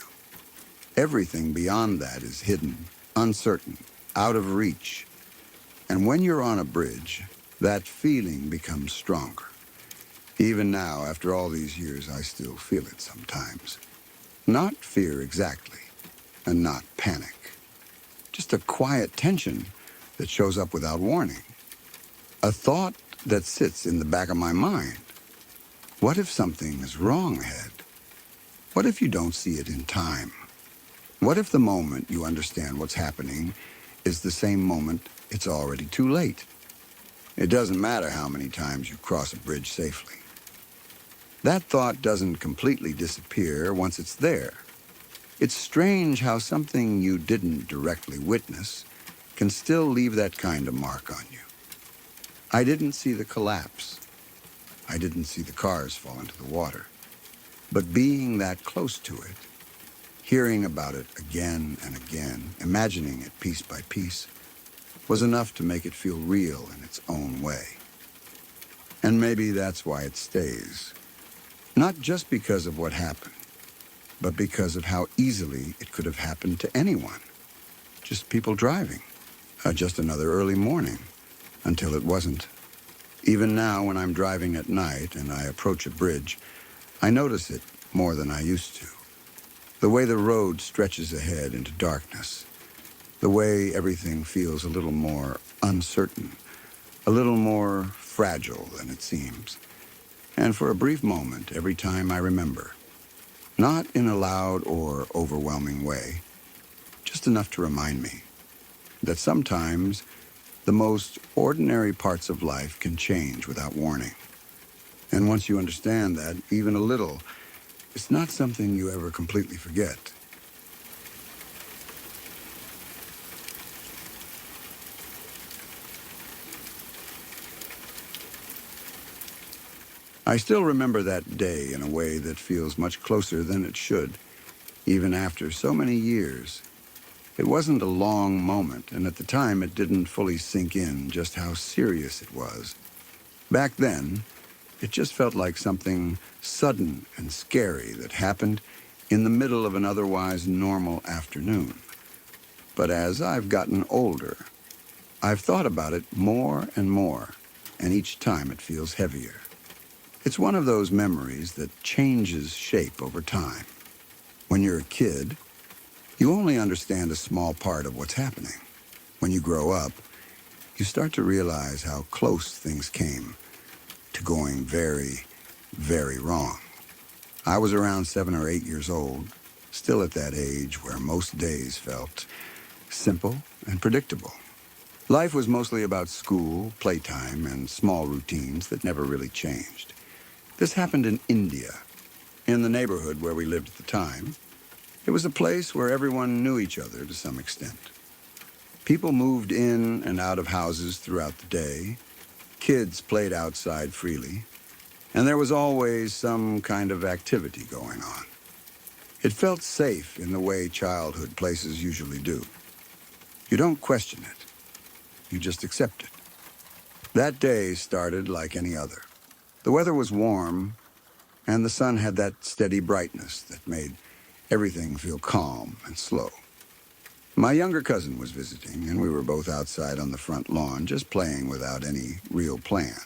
Everything beyond that is hidden, uncertain, out of reach. And when you're on a bridge, that feeling becomes stronger. Even now, after all these years, I still feel it sometimes. Not fear exactly, and not panic. Just a quiet tension that shows up without warning. A thought that sits in the back of my mind. What if something is wrong ahead? What if you don't see it in time? What if the moment you understand what's happening is the same moment it's already too late? It doesn't matter how many times you cross a bridge safely. That thought doesn't completely disappear once it's there. It's strange how something you didn't directly witness can still leave that kind of mark on you. I didn't see the collapse. I didn't see the cars fall into the water. But being that close to it, hearing about it again and again, imagining it piece by piece, was enough to make it feel real in its own way. And maybe that's why it stays. Not just because of what happened, but because of how easily it could have happened to anyone. Just people driving. Just another early morning, until it wasn't. Even now, when I'm driving at night and I approach a bridge, I notice it more than I used to. The way the road stretches ahead into darkness. The way everything feels a little more uncertain, a little more fragile than it seems. And for a brief moment, every time I remember, not in a loud or overwhelming way, just enough to remind me that sometimes the most ordinary parts of life can change without warning. And once you understand that, even a little, it's not something you ever completely forget. I still remember that day in a way that feels much closer than it should, even after so many years. It wasn't a long moment, and at the time it didn't fully sink in just how serious it was. Back then, it just felt like something sudden and scary that happened in the middle of an otherwise normal afternoon. But as I've gotten older, I've thought about it more and more, and each time it feels heavier. It's one of those memories that changes shape over time. When you're a kid, you only understand a small part of what's happening. When you grow up, you start to realize how close things came to going very, very wrong. I was around 7 or 8 years old, still at that age where most days felt simple and predictable. Life was mostly about school, playtime, and small routines that never really changed. This happened in India, in the neighborhood where we lived at the time. It was a place where everyone knew each other to some extent. People moved in and out of houses throughout the day. Kids played outside freely. And there was always some kind of activity going on. It felt safe in the way childhood places usually do. You don't question it. You just accept it. That day started like any other. The weather was warm, and the sun had that steady brightness that made everything feel calm and slow. My younger cousin was visiting, and we were both outside on the front lawn, just playing without any real plan.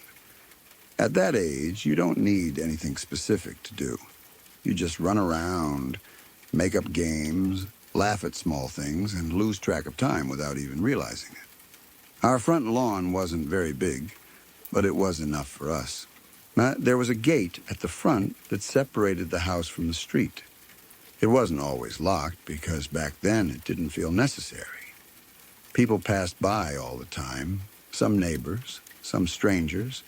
At that age, you don't need anything specific to do. You just run around, make up games, laugh at small things, and lose track of time without even realizing it. Our front lawn wasn't very big, but it was enough for us. There was a gate at the front that separated the house from the street. It wasn't always locked because back then it didn't feel necessary. People passed by all the time, some neighbors, some strangers,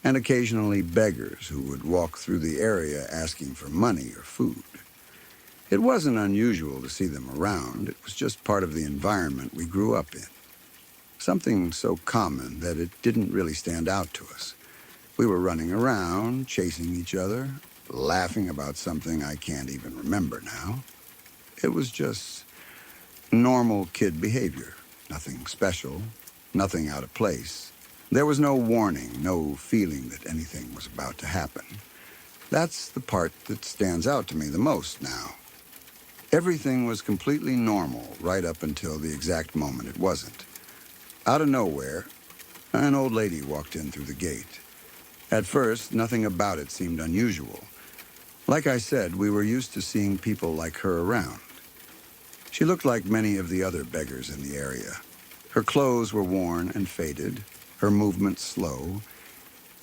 and occasionally beggars who would walk through the area asking for money or food. It wasn't unusual to see them around. It was just part of the environment we grew up in. Something so common that it didn't really stand out to us. We were running around, chasing each other, laughing about something I can't even remember now. It was just normal kid behavior. Nothing special, nothing out of place. There was no warning, no feeling that anything was about to happen. That's the part that stands out to me the most now. Everything was completely normal right up until the exact moment it wasn't. Out of nowhere, an old lady walked in through the gate. At first, nothing about it seemed unusual. Like I said, we were used to seeing people like her around. She looked like many of the other beggars in the area. Her clothes were worn and faded, her movements slow,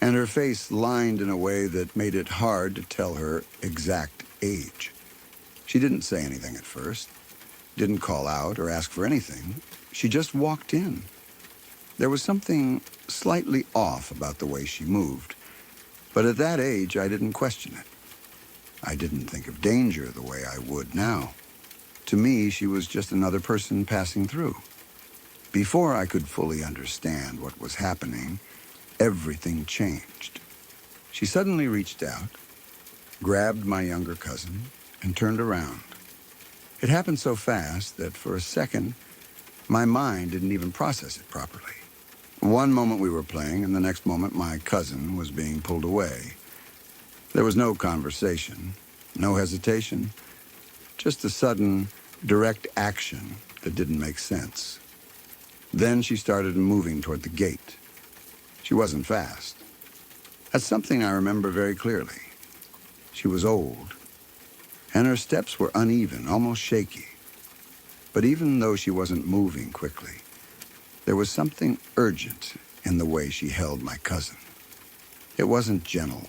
and her face lined in a way that made it hard to tell her exact age. She didn't say anything at first, didn't call out or ask for anything. She just walked in. There was something slightly off about the way she moved, but at that age, I didn't question it. I didn't think of danger the way I would now. To me, she was just another person passing through. Before I could fully understand what was happening, everything changed. She suddenly reached out, grabbed my younger cousin, and turned around. It happened so fast that for a second, my mind didn't even process it properly. One moment we were playing, and the next moment my cousin was being pulled away. There was no conversation, no hesitation, just a sudden, direct action that didn't make sense. Then she started moving toward the gate. She wasn't fast. That's something I remember very clearly. She was old, and her steps were uneven, almost shaky. But even though she wasn't moving quickly, there was something urgent in the way she held my cousin. It wasn't gentle.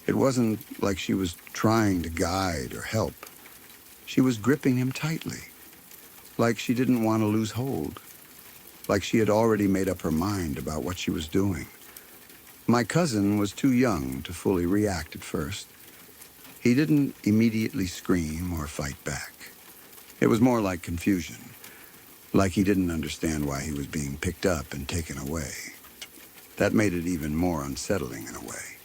It wasn't like she was trying to guide or help. She was gripping him tightly, like she didn't want to lose hold, like she had already made up her mind about what she was doing. My cousin was too young to fully react at first. He didn't immediately scream or fight back. It was more like confusion, like he didn't understand why he was being picked up and taken away. That made it even more unsettling in a way.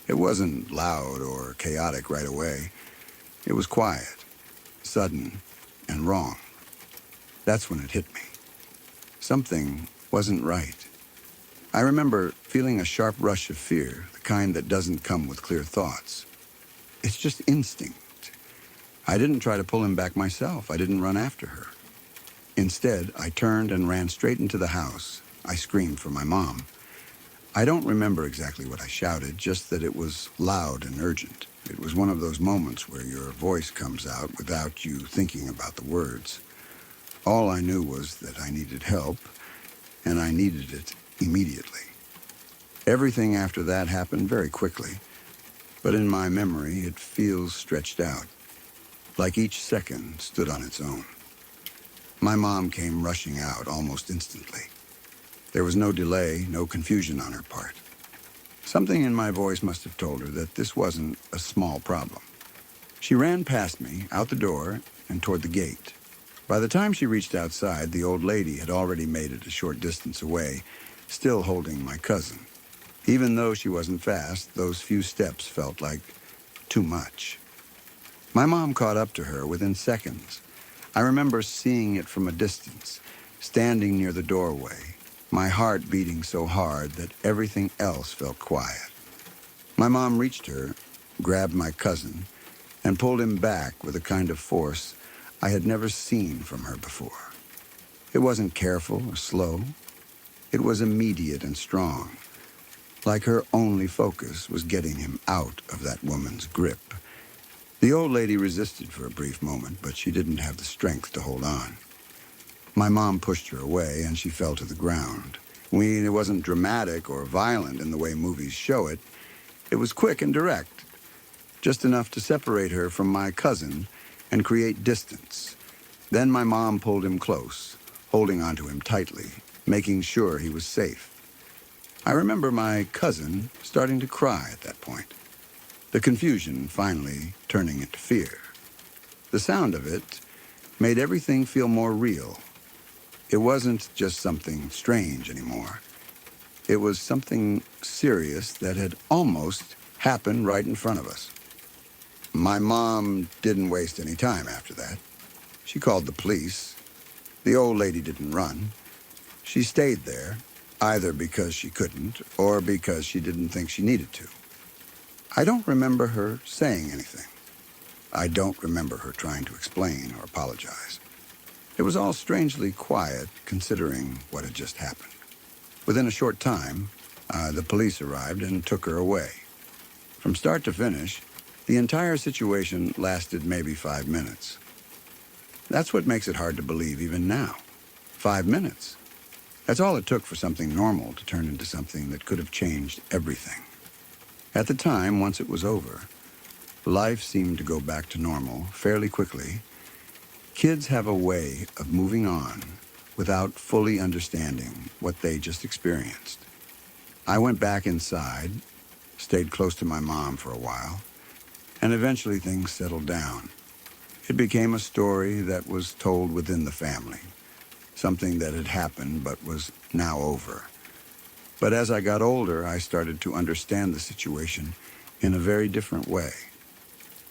It wasn't loud or chaotic right away. It was quiet, sudden, and wrong. That's when it hit me. Something wasn't right. I remember feeling a sharp rush of fear, the kind that doesn't come with clear thoughts. It's just instinct. I didn't try to pull him back myself. I didn't run after her. Instead, I turned and ran straight into the house. I screamed for my mom. I don't remember exactly what I shouted, just that it was loud and urgent. It was one of those moments where your voice comes out without you thinking about the words. All I knew was that I needed help, and I needed it immediately. Everything after that happened very quickly, but in my memory it feels stretched out, like each second stood on its own. My mom came rushing out almost instantly. There was no delay, no confusion on her part. Something in my voice must have told her that this wasn't a small problem. She ran past me, out the door, and toward the gate. By the time she reached outside, the old lady had already made it a short distance away, still holding my cousin. Even though she wasn't fast, those few steps felt like too much. My mom caught up to her within seconds. I remember seeing it from a distance, standing near the doorway, my heart beating so hard that everything else felt quiet. My mom reached her, grabbed my cousin, and pulled him back with a kind of force I had never seen from her before. It wasn't careful or slow. It was immediate and strong, like her only focus was getting him out of that woman's grip. The old lady resisted for a brief moment, but she didn't have the strength to hold on. My mom pushed her away, and she fell to the ground. It wasn't dramatic or violent in the way movies show it. It was quick and direct, just enough to separate her from my cousin and create distance. Then my mom pulled him close, holding onto him tightly, making sure he was safe. I remember my cousin starting to cry at that point, the confusion finally turning into fear. The sound of it made everything feel more real. It wasn't just something strange anymore. It was something serious that had almost happened right in front of us. My mom didn't waste any time after that. She called the police. The old lady didn't run. She stayed there, either because she couldn't or because she didn't think she needed to. I don't remember her saying anything. I don't remember her trying to explain or apologize. It was all strangely quiet, considering what had just happened. Within a short time, the police arrived and took her away. From start to finish, the entire situation lasted maybe 5 minutes. That's what makes it hard to believe even now. 5 minutes. That's all it took for something normal to turn into something that could have changed everything. At the time, once it was over, life seemed to go back to normal fairly quickly. Kids have a way of moving on without fully understanding what they just experienced. I went back inside, stayed close to my mom for a while, and eventually things settled down. It became a story that was told within the family, something that had happened but was now over. But as I got older, I started to understand the situation in a very different way.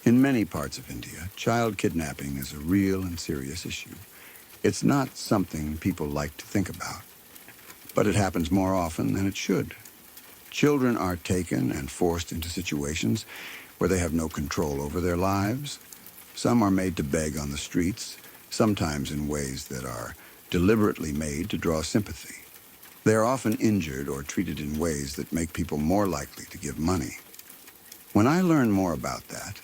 In many parts of India, child kidnapping is a real and serious issue. It's not something people like to think about, but it happens more often than it should. Children are taken and forced into situations where they have no control over their lives. Some are made to beg on the streets, sometimes in ways that are deliberately made to draw sympathy. They are often injured or treated in ways that make people more likely to give money. When I learned more about that,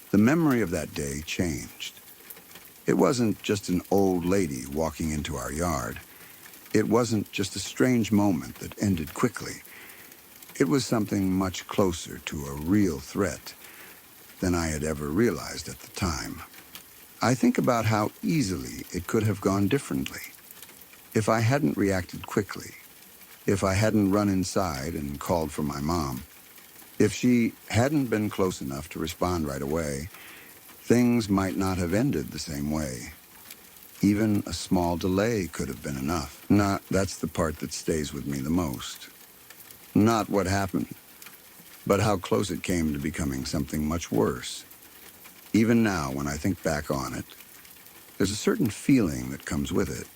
the memory of that day changed. It wasn't just an old lady walking into our yard. It wasn't just a strange moment that ended quickly. It was something much closer to a real threat than I had ever realized at the time. I think about how easily it could have gone differently. If I hadn't reacted quickly, if I hadn't run inside and called for my mom, if she hadn't been close enough to respond right away, things might not have ended the same way. Even a small delay could have been enough. That's the part that stays with me the most. Not what happened, but how close it came to becoming something much worse. Even now, when I think back on it, there's a certain feeling that comes with it.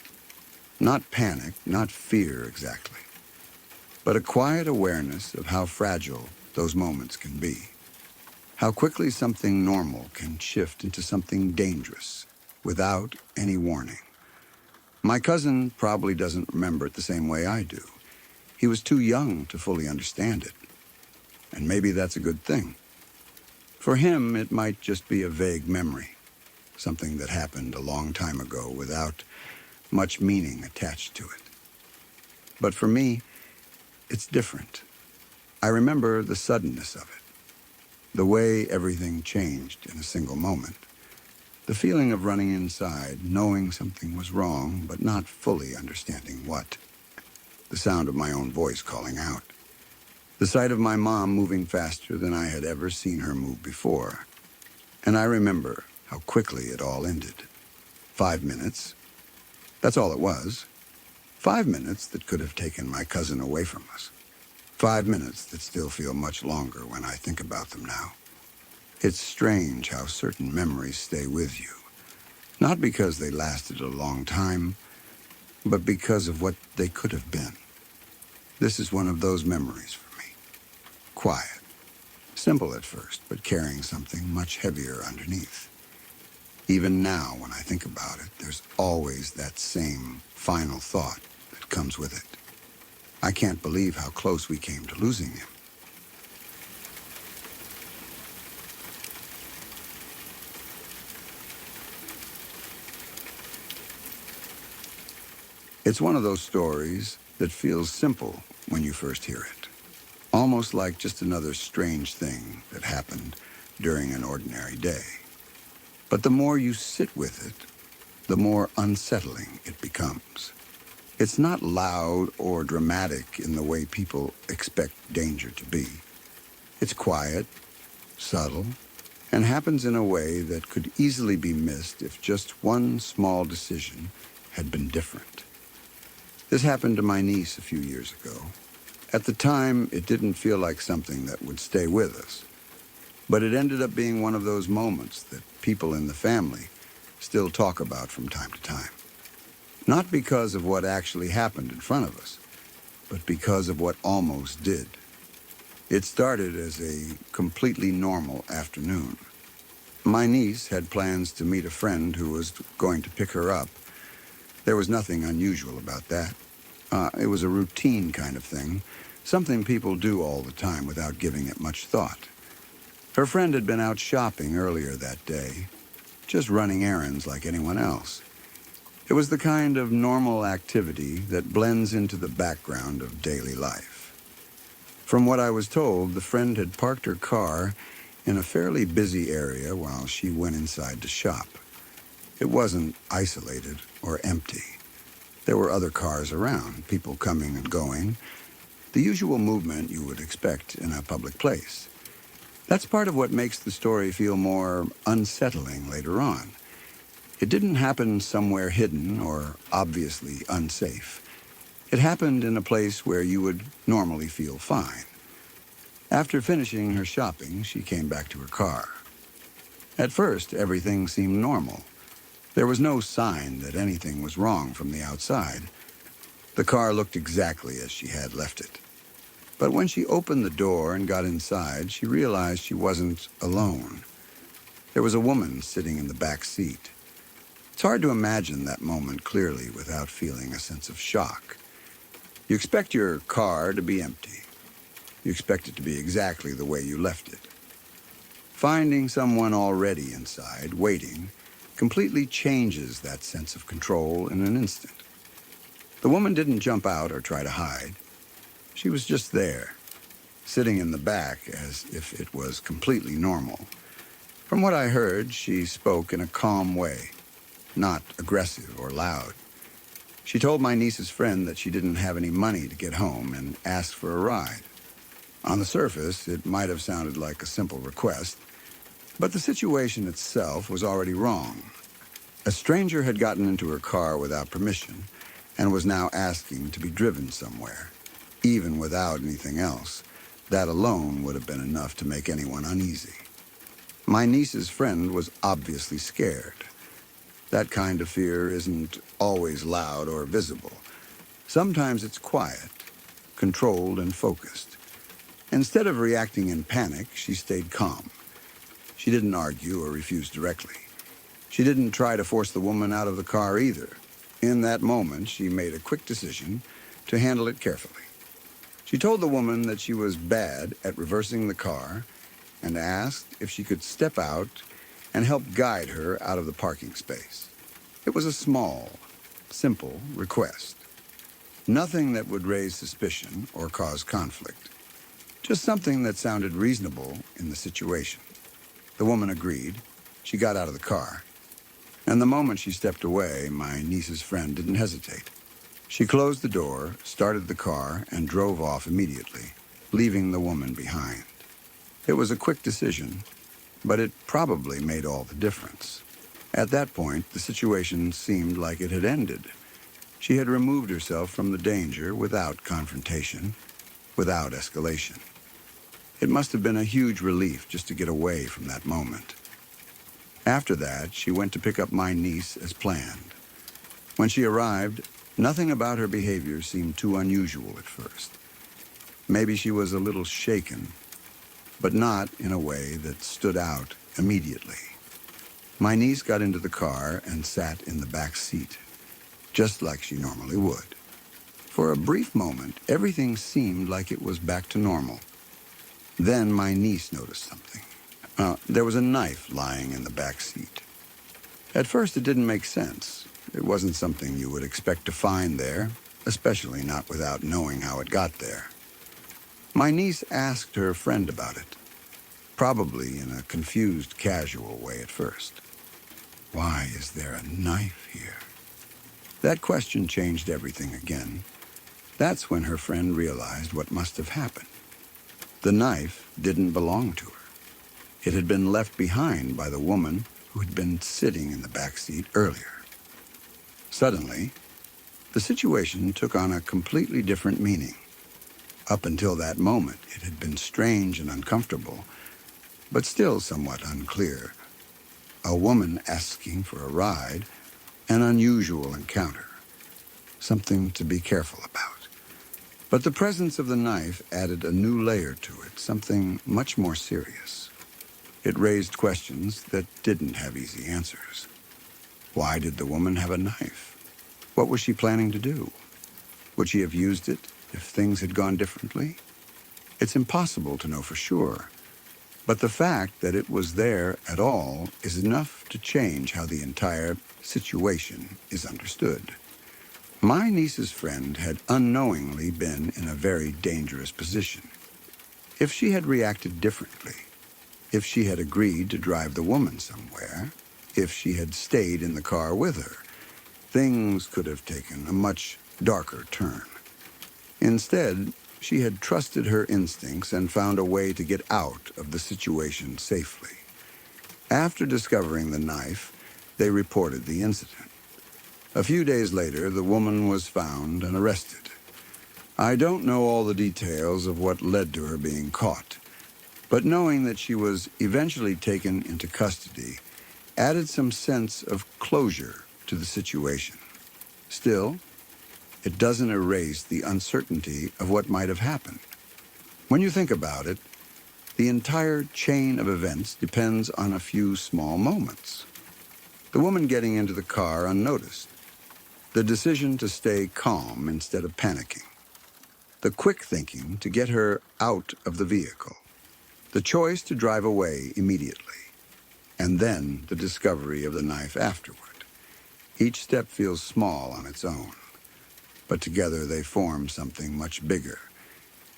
Not panic, not fear exactly, but a quiet awareness of how fragile those moments can be. How quickly something normal can shift into something dangerous without any warning. My cousin probably doesn't remember it the same way I do. He was too young to fully understand it. And maybe that's a good thing. For him, it might just be a vague memory, something that happened a long time ago without much meaning attached to it. But for me, it's different. I remember the suddenness of it, the way everything changed in a single moment, the feeling of running inside, knowing something was wrong, but not fully understanding what, the sound of my own voice calling out, the sight of my mom moving faster than I had ever seen her move before. And I remember how quickly it all ended. 5 minutes. That's all it was. 5 minutes that could have taken my cousin away from us. 5 minutes that still feel much longer when I think about them now. It's strange how certain memories stay with you. Not because they lasted a long time, but because of what they could have been. This is one of those memories for me. Quiet. Simple at first, but carrying something much heavier underneath. Even now, when I think about it, there's always that same final thought that comes with it. I can't believe how close we came to losing him. It's one of those stories that feels simple when you first hear it. Almost like just another strange thing that happened during an ordinary day. But the more you sit with it, the more unsettling it becomes. It's not loud or dramatic in the way people expect danger to be. It's quiet, subtle, and happens in a way that could easily be missed if just one small decision had been different. This happened to my niece a few years ago. At the time, it didn't feel like something that would stay with us. But it ended up being one of those moments that people in the family still talk about from time to time. Not because of what actually happened in front of us, but because of what almost did. It started as a completely normal afternoon. My niece had plans to meet a friend who was going to pick her up. There was nothing unusual about that. It was a routine kind of thing, something people do all the time without giving it much thought. Her friend had been out shopping earlier that day, just running errands like anyone else. It was the kind of normal activity that blends into the background of daily life. From what I was told, the friend had parked her car in a fairly busy area while she went inside to shop. It wasn't isolated or empty. There were other cars around, people coming and going, the usual movement you would expect in a public place. That's part of what makes the story feel more unsettling later on. It didn't happen somewhere hidden or obviously unsafe. It happened in a place where you would normally feel fine. After finishing her shopping, she came back to her car. At first, everything seemed normal. There was no sign that anything was wrong from the outside. The car looked exactly as she had left it. But when she opened the door and got inside, she realized she wasn't alone. There was a woman sitting in the back seat. It's hard to imagine that moment clearly without feeling a sense of shock. You expect your car to be empty. You expect it to be exactly the way you left it. Finding someone already inside, waiting, completely changes that sense of control in an instant. The woman didn't jump out or try to hide. She was just there, sitting in the back as if it was completely normal. From what I heard, she spoke in a calm way, not aggressive or loud. She told my niece's friend that she didn't have any money to get home and asked for a ride. On the surface, it might have sounded like a simple request, but the situation itself was already wrong. A stranger had gotten into her car without permission and was now asking to be driven somewhere. Even without anything else, that alone would have been enough to make anyone uneasy. My niece's friend was obviously scared. That kind of fear isn't always loud or visible. Sometimes it's quiet, controlled and focused. Instead of reacting in panic, she stayed calm. She didn't argue or refuse directly. She didn't try to force the woman out of the car either. In that moment, she made a quick decision to handle it carefully. She told the woman that she was bad at reversing the car and asked if she could step out and help guide her out of the parking space. It was a small, simple request. Nothing that would raise suspicion or cause conflict. Just something that sounded reasonable in the situation. The woman agreed. She got out of the car. And the moment she stepped away, my niece's friend didn't hesitate. She closed the door, started the car, and drove off immediately, leaving the woman behind. It was a quick decision, but it probably made all the difference. At that point, the situation seemed like it had ended. She had removed herself from the danger without confrontation, without escalation. It must have been a huge relief just to get away from that moment. After that, she went to pick up my niece as planned. When she arrived, nothing about her behavior seemed too unusual at first. Maybe she was a little shaken, but not in a way that stood out immediately. My niece got into the car and sat in the back seat, just like she normally would. For a brief moment, everything seemed like it was back to normal. Then my niece noticed something. There was a knife lying in the back seat. At first, it didn't make sense. It wasn't something you would expect to find there, especially not without knowing how it got there. My niece asked her friend about it, probably in a confused, casual way at first. Why is there a knife here? That question changed everything again. That's when her friend realized what must have happened. The knife didn't belong to her. It had been left behind by the woman who had been sitting in the back seat earlier. Suddenly, the situation took on a completely different meaning. Up until that moment, it had been strange and uncomfortable, but still somewhat unclear. A woman asking for a ride, an unusual encounter, something to be careful about. But the presence of the knife added a new layer to it, something much more serious. It raised questions that didn't have easy answers. Why did the woman have a knife? What was she planning to do? Would she have used it if things had gone differently? It's impossible to know for sure, but the fact that it was there at all is enough to change how the entire situation is understood. My niece's friend had unknowingly been in a very dangerous position. If she had reacted differently, if she had agreed to drive the woman somewhere, if she had stayed in the car with her, things could have taken a much darker turn. Instead, she had trusted her instincts and found a way to get out of the situation safely. After discovering the knife, they reported the incident. A few days later, the woman was found and arrested. I don't know all the details of what led to her being caught, but knowing that she was eventually taken into custody added some sense of closure to the situation. Still, it doesn't erase the uncertainty of what might have happened. When you think about it, the entire chain of events depends on a few small moments. The woman getting into the car unnoticed. The decision to stay calm instead of panicking. The quick thinking to get her out of the vehicle. The choice to drive away immediately. And then the discovery of the knife afterward. Each step feels small on its own, but together they form something much bigger.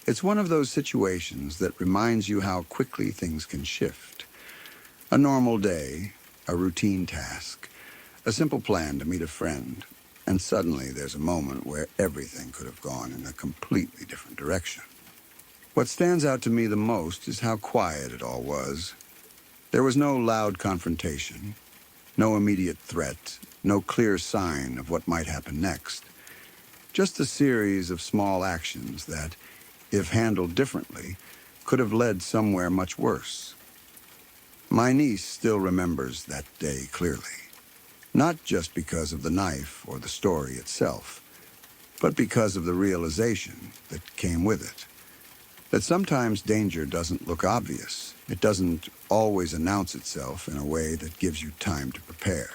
It's one of those situations that reminds you how quickly things can shift. A normal day, a routine task, a simple plan to meet a friend, and suddenly there's a moment where everything could have gone in a completely different direction. What stands out to me the most is how quiet it all was. There was no loud confrontation, no immediate threat, no clear sign of what might happen next. Just a series of small actions that, if handled differently, could have led somewhere much worse. My niece still remembers that day clearly, not just because of the knife or the story itself, but because of the realization that came with it. That sometimes danger doesn't look obvious. It doesn't always announce itself in a way that gives you time to prepare.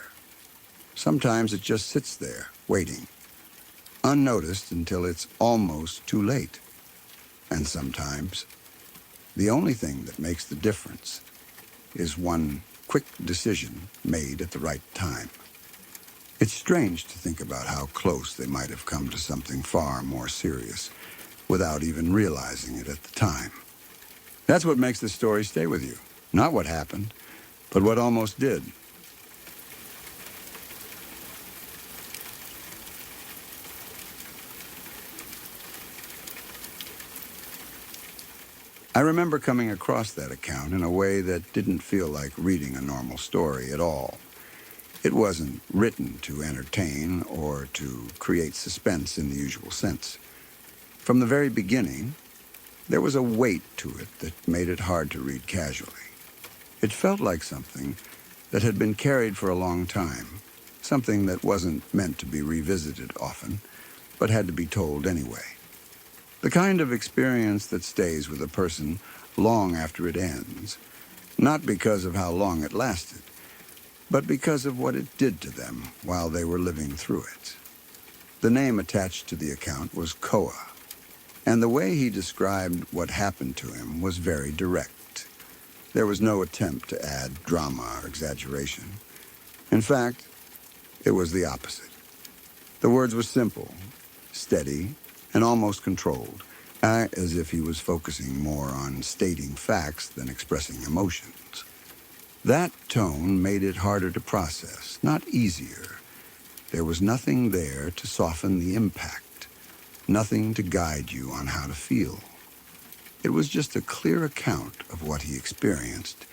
Sometimes it just sits there, waiting, unnoticed until it's almost too late. And sometimes, the only thing that makes the difference is one quick decision made at the right time. It's strange to think about how close they might have come to something far more serious without even realizing it at the time. That's what makes the story stay with you. Not what happened, but what almost did. I remember coming across that account in a way that didn't feel like reading a normal story at all. It wasn't written to entertain or to create suspense in the usual sense. From the very beginning, there was a weight to it that made it hard to read casually. It felt like something that had been carried for a long time, something that wasn't meant to be revisited often, but had to be told anyway. The kind of experience that stays with a person long after it ends, not because of how long it lasted, but because of what it did to them while they were living through it. The name attached to the account was Koa, and the way he described what happened to him was very direct. There was no attempt to add drama or exaggeration. In fact, it was the opposite. The words were simple, steady, and almost controlled, as if he was focusing more on stating facts than expressing emotions. That tone made it harder to process, not easier. There was nothing there to soften the impact, nothing to guide you on how to feel. It was just a clear account of what he experienced,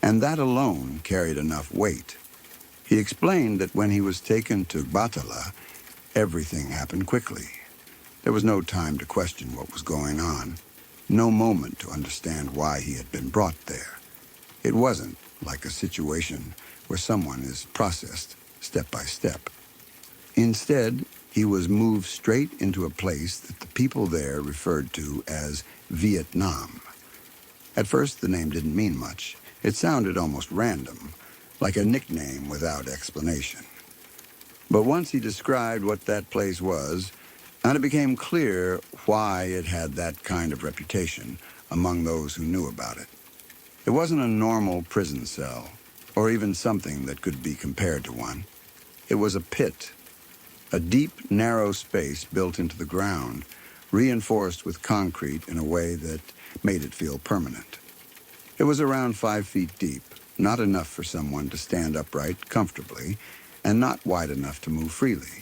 and that alone carried enough weight. He explained that when he was taken to Batala, everything happened quickly. There was no time to question what was going on, no moment to understand why he had been brought there. It wasn't like a situation where someone is processed step by step. Instead, he was moved straight into a place that the people there referred to as Vietnam. At first, the name didn't mean much. It sounded almost random, like a nickname without explanation. But once he described what that place was, and it became clear why it had that kind of reputation among those who knew about it. It wasn't a normal prison cell, or even something that could be compared to one. It was a pit, a deep, narrow space built into the ground, reinforced with concrete in a way that made it feel permanent. It was around 5 feet deep, not enough for someone to stand upright comfortably, and not wide enough to move freely.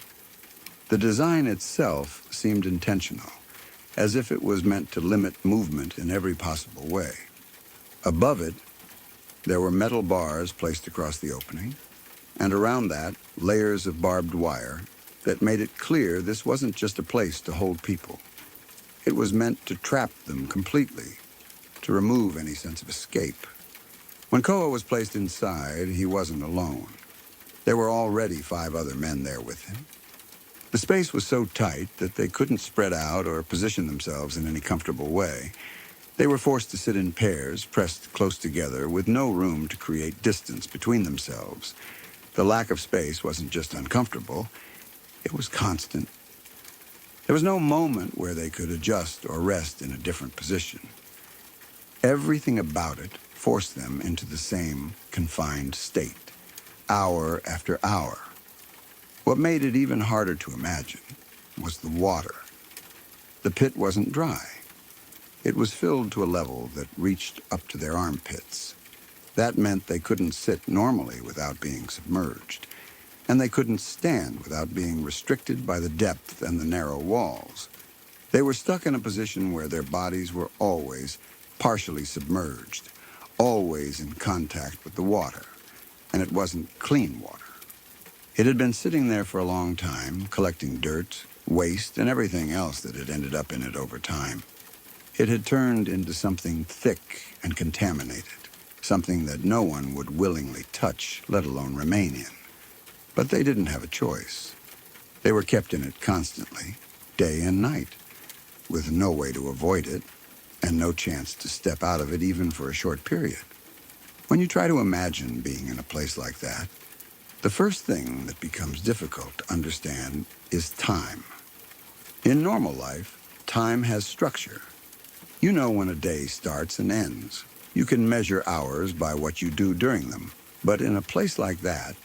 The design itself seemed intentional, as if it was meant to limit movement in every possible way. Above it, there were metal bars placed across the opening, and around that, layers of barbed wire that made it clear this wasn't just a place to hold people. It was meant to trap them completely, to remove any sense of escape. When Koa was placed inside, he wasn't alone. There were already 5 other men there with him. The space was so tight that they couldn't spread out or position themselves in any comfortable way. They were forced to sit in pairs, pressed close together, with no room to create distance between themselves. The lack of space wasn't just uncomfortable, it was constant. There was no moment where they could adjust or rest in a different position. Everything about it forced them into the same confined state, hour after hour. What made it even harder to imagine was the water. The pit wasn't dry. It was filled to a level that reached up to their armpits. That meant they couldn't sit normally without being submerged, and they couldn't stand without being restricted by the depth and the narrow walls. They were stuck in a position where their bodies were always partially submerged, always in contact with the water, and it wasn't clean water. It had been sitting there for a long time, collecting dirt, waste, and everything else that had ended up in it over time. It had turned into something thick and contaminated, something that no one would willingly touch, let alone remain in. But they didn't have a choice. They were kept in it constantly, day and night, with no way to avoid it, and no chance to step out of it even for a short period. When you try to imagine being in a place like that, the first thing that becomes difficult to understand is time. In normal life, time has structure. You know when a day starts and ends. You can measure hours by what you do during them. But in a place like that,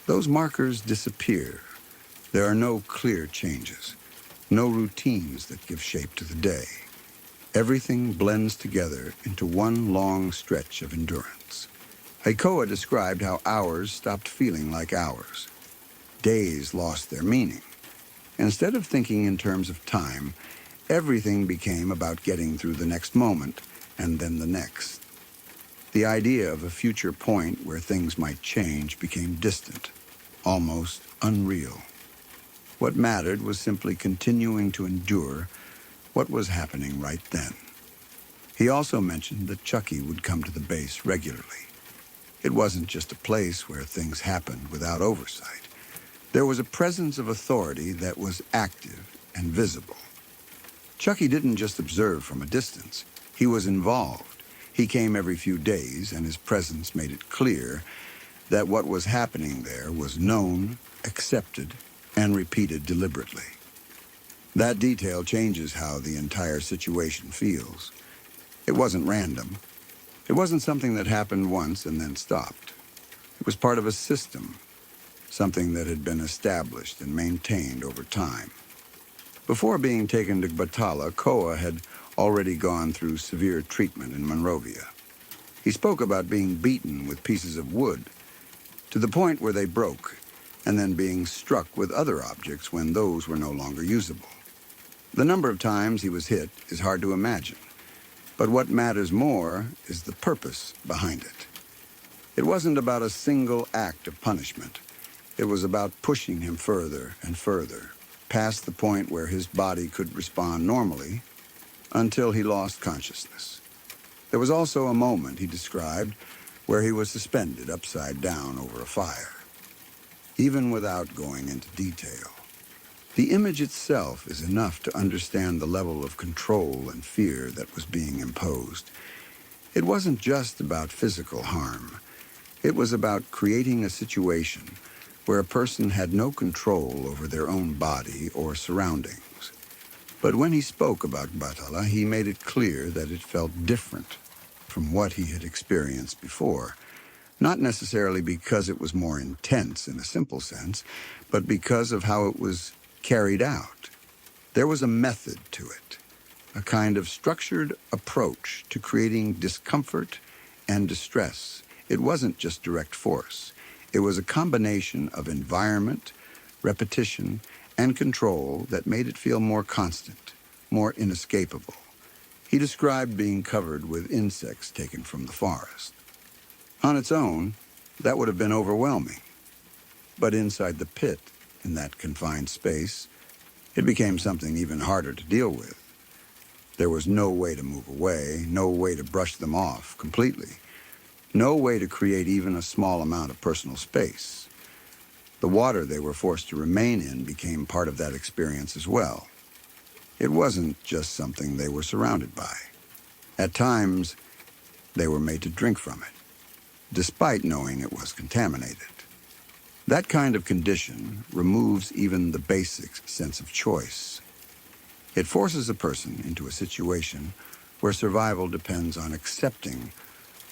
those markers disappear. There are no clear changes, no routines that give shape to the day. Everything blends together into one long stretch of endurance. Haikoa described how hours stopped feeling like hours. Days lost their meaning. Instead of thinking in terms of time, everything became about getting through the next moment and then the next. The idea of a future point where things might change became distant, almost unreal. What mattered was simply continuing to endure what was happening right then. He also mentioned that Chucky would come to the base regularly. It wasn't just a place where things happened without oversight. There was a presence of authority that was active and visible. Chucky didn't just observe from a distance. He was involved. He came every few days, and his presence made it clear that what was happening there was known, accepted, and repeated deliberately. That detail changes how the entire situation feels. It wasn't random. It wasn't something that happened once and then stopped. It was part of a system, something that had been established and maintained over time. Before being taken to Batala, Koa had already gone through severe treatment in Monrovia. He spoke about being beaten with pieces of wood to the point where they broke, and then being struck with other objects when those were no longer usable. The number of times he was hit is hard to imagine, but what matters more is the purpose behind it. It wasn't about a single act of punishment. It was about pushing him further and further, past the point where his body could respond normally, until he lost consciousness. There was also a moment, he described, where he was suspended upside down over a fire. Even without going into detail, the image itself is enough to understand the level of control and fear that was being imposed. It wasn't just about physical harm. It was about creating a situation where a person had no control over their own body or surroundings. But when he spoke about Batala, he made it clear that it felt different from what he had experienced before. Not necessarily because it was more intense in a simple sense, but because of how it was carried out. There was a method to it, a kind of structured approach to creating discomfort and distress. It wasn't just direct force. It was a combination of environment, repetition, and control that made it feel more constant, more inescapable. He described being covered with insects taken from the forest. On its own, that would have been overwhelming. But inside the pit, in that confined space, it became something even harder to deal with. There was no way to move away, no way to brush them off completely, no way to create even a small amount of personal space. The water they were forced to remain in became part of that experience as well. It wasn't just something they were surrounded by. At times, they were made to drink from it, despite knowing it was contaminated. That kind of condition removes even the basic sense of choice. It forces a person into a situation where survival depends on accepting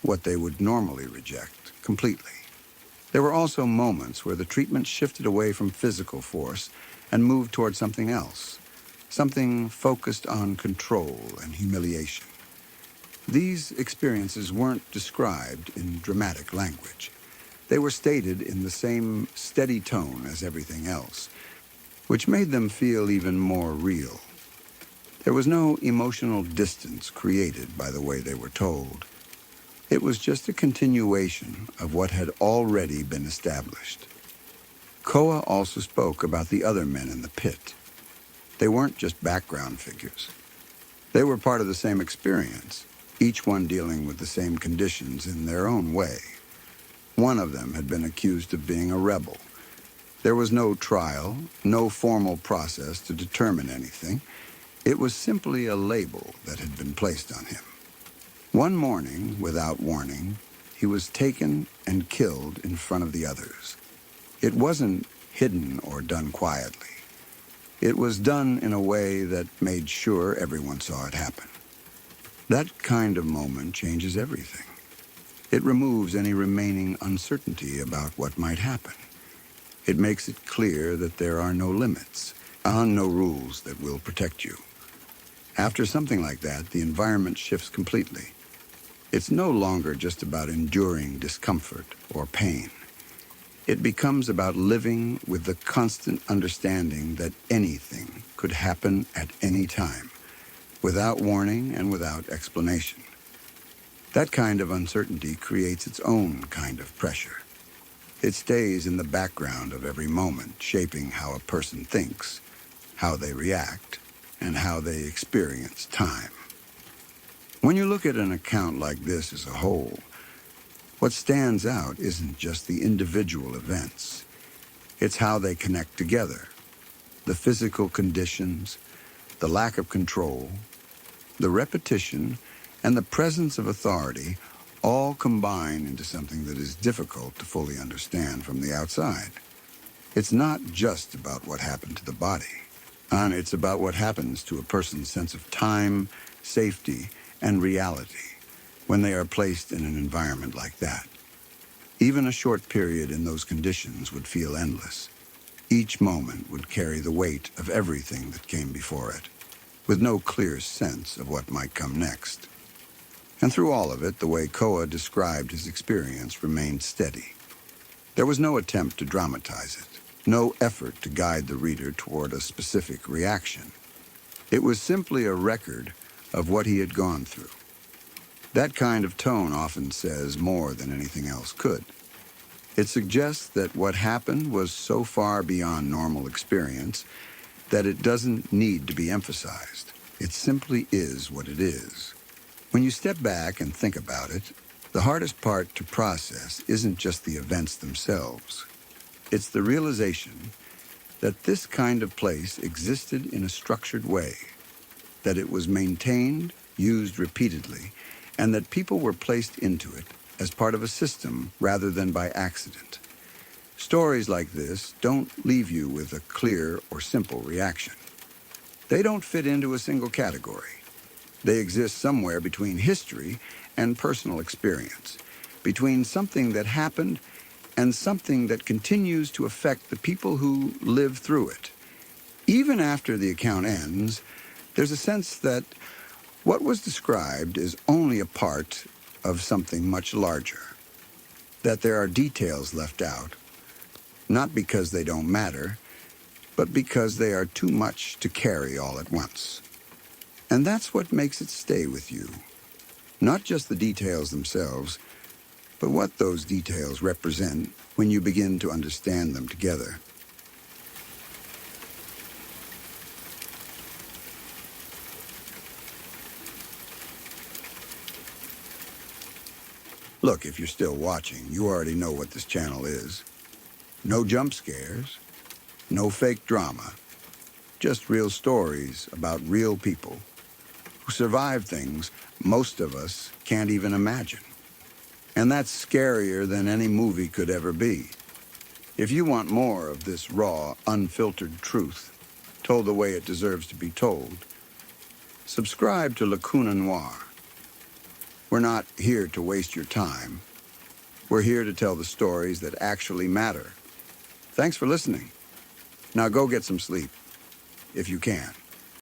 what they would normally reject completely. There were also moments where the treatment shifted away from physical force and moved toward something else, something focused on control and humiliation. These experiences weren't described in dramatic language. They were stated in the same steady tone as everything else, which made them feel even more real. There was no emotional distance created by the way they were told. It was just a continuation of what had already been established. Koa also spoke about the other men in the pit. They weren't just background figures. They were part of the same experience, each one dealing with the same conditions in their own way. One of them had been accused of being a rebel. There was no trial, no formal process to determine anything. It was simply a label that had been placed on him. One morning, without warning, he was taken and killed in front of the others. It wasn't hidden or done quietly. It was done in a way that made sure everyone saw it happen. That kind of moment changes everything. It removes any remaining uncertainty about what might happen. It makes it clear that there are no limits, no rules that will protect you. After something like that, the environment shifts completely. It's no longer just about enduring discomfort or pain. It becomes about living with the constant understanding that anything could happen at any time, without warning and without explanation. That kind of uncertainty creates its own kind of pressure. It stays in the background of every moment, shaping how a person thinks, how they react, and how they experience time. When you look at an account like this as a whole, what stands out isn't just the individual events. It's how they connect together. The physical conditions, the lack of control, the repetition, and the presence of authority all combine into something that is difficult to fully understand from the outside. It's not just about what happened to the body, and it's about what happens to a person's sense of time, safety, and reality when they are placed in an environment like that. Even a short period in those conditions would feel endless. Each moment would carry the weight of everything that came before it, with no clear sense of what might come next. And through all of it, the way Koa described his experience remained steady. There was no attempt to dramatize it, no effort to guide the reader toward a specific reaction. It was simply a record of what he had gone through. That kind of tone often says more than anything else could. It suggests that what happened was so far beyond normal experience that it doesn't need to be emphasized. It simply is what it is. When you step back and think about it, the hardest part to process isn't just the events themselves. It's the realization that this kind of place existed in a structured way, that it was maintained, used repeatedly, and that people were placed into it as part of a system rather than by accident. Stories like this don't leave you with a clear or simple reaction. They don't fit into a single category. They exist somewhere between history and personal experience, between something that happened and something that continues to affect the people who live through it. Even after the account ends, there's a sense that what was described is only a part of something much larger, that there are details left out, not because they don't matter, but because they are too much to carry all at once. And that's what makes it stay with you. Not just the details themselves, but what those details represent when you begin to understand them together. Look, if you're still watching, you already know what this channel is. No jump scares, no fake drama, just real stories about real people who survive things most of us can't even imagine. And that's scarier than any movie could ever be. If you want more of this raw, unfiltered truth, told the way it deserves to be told, subscribe to Lacuna Noir. We're not here to waste your time. We're here to tell the stories that actually matter. Thanks for listening. Now go get some sleep, if you can.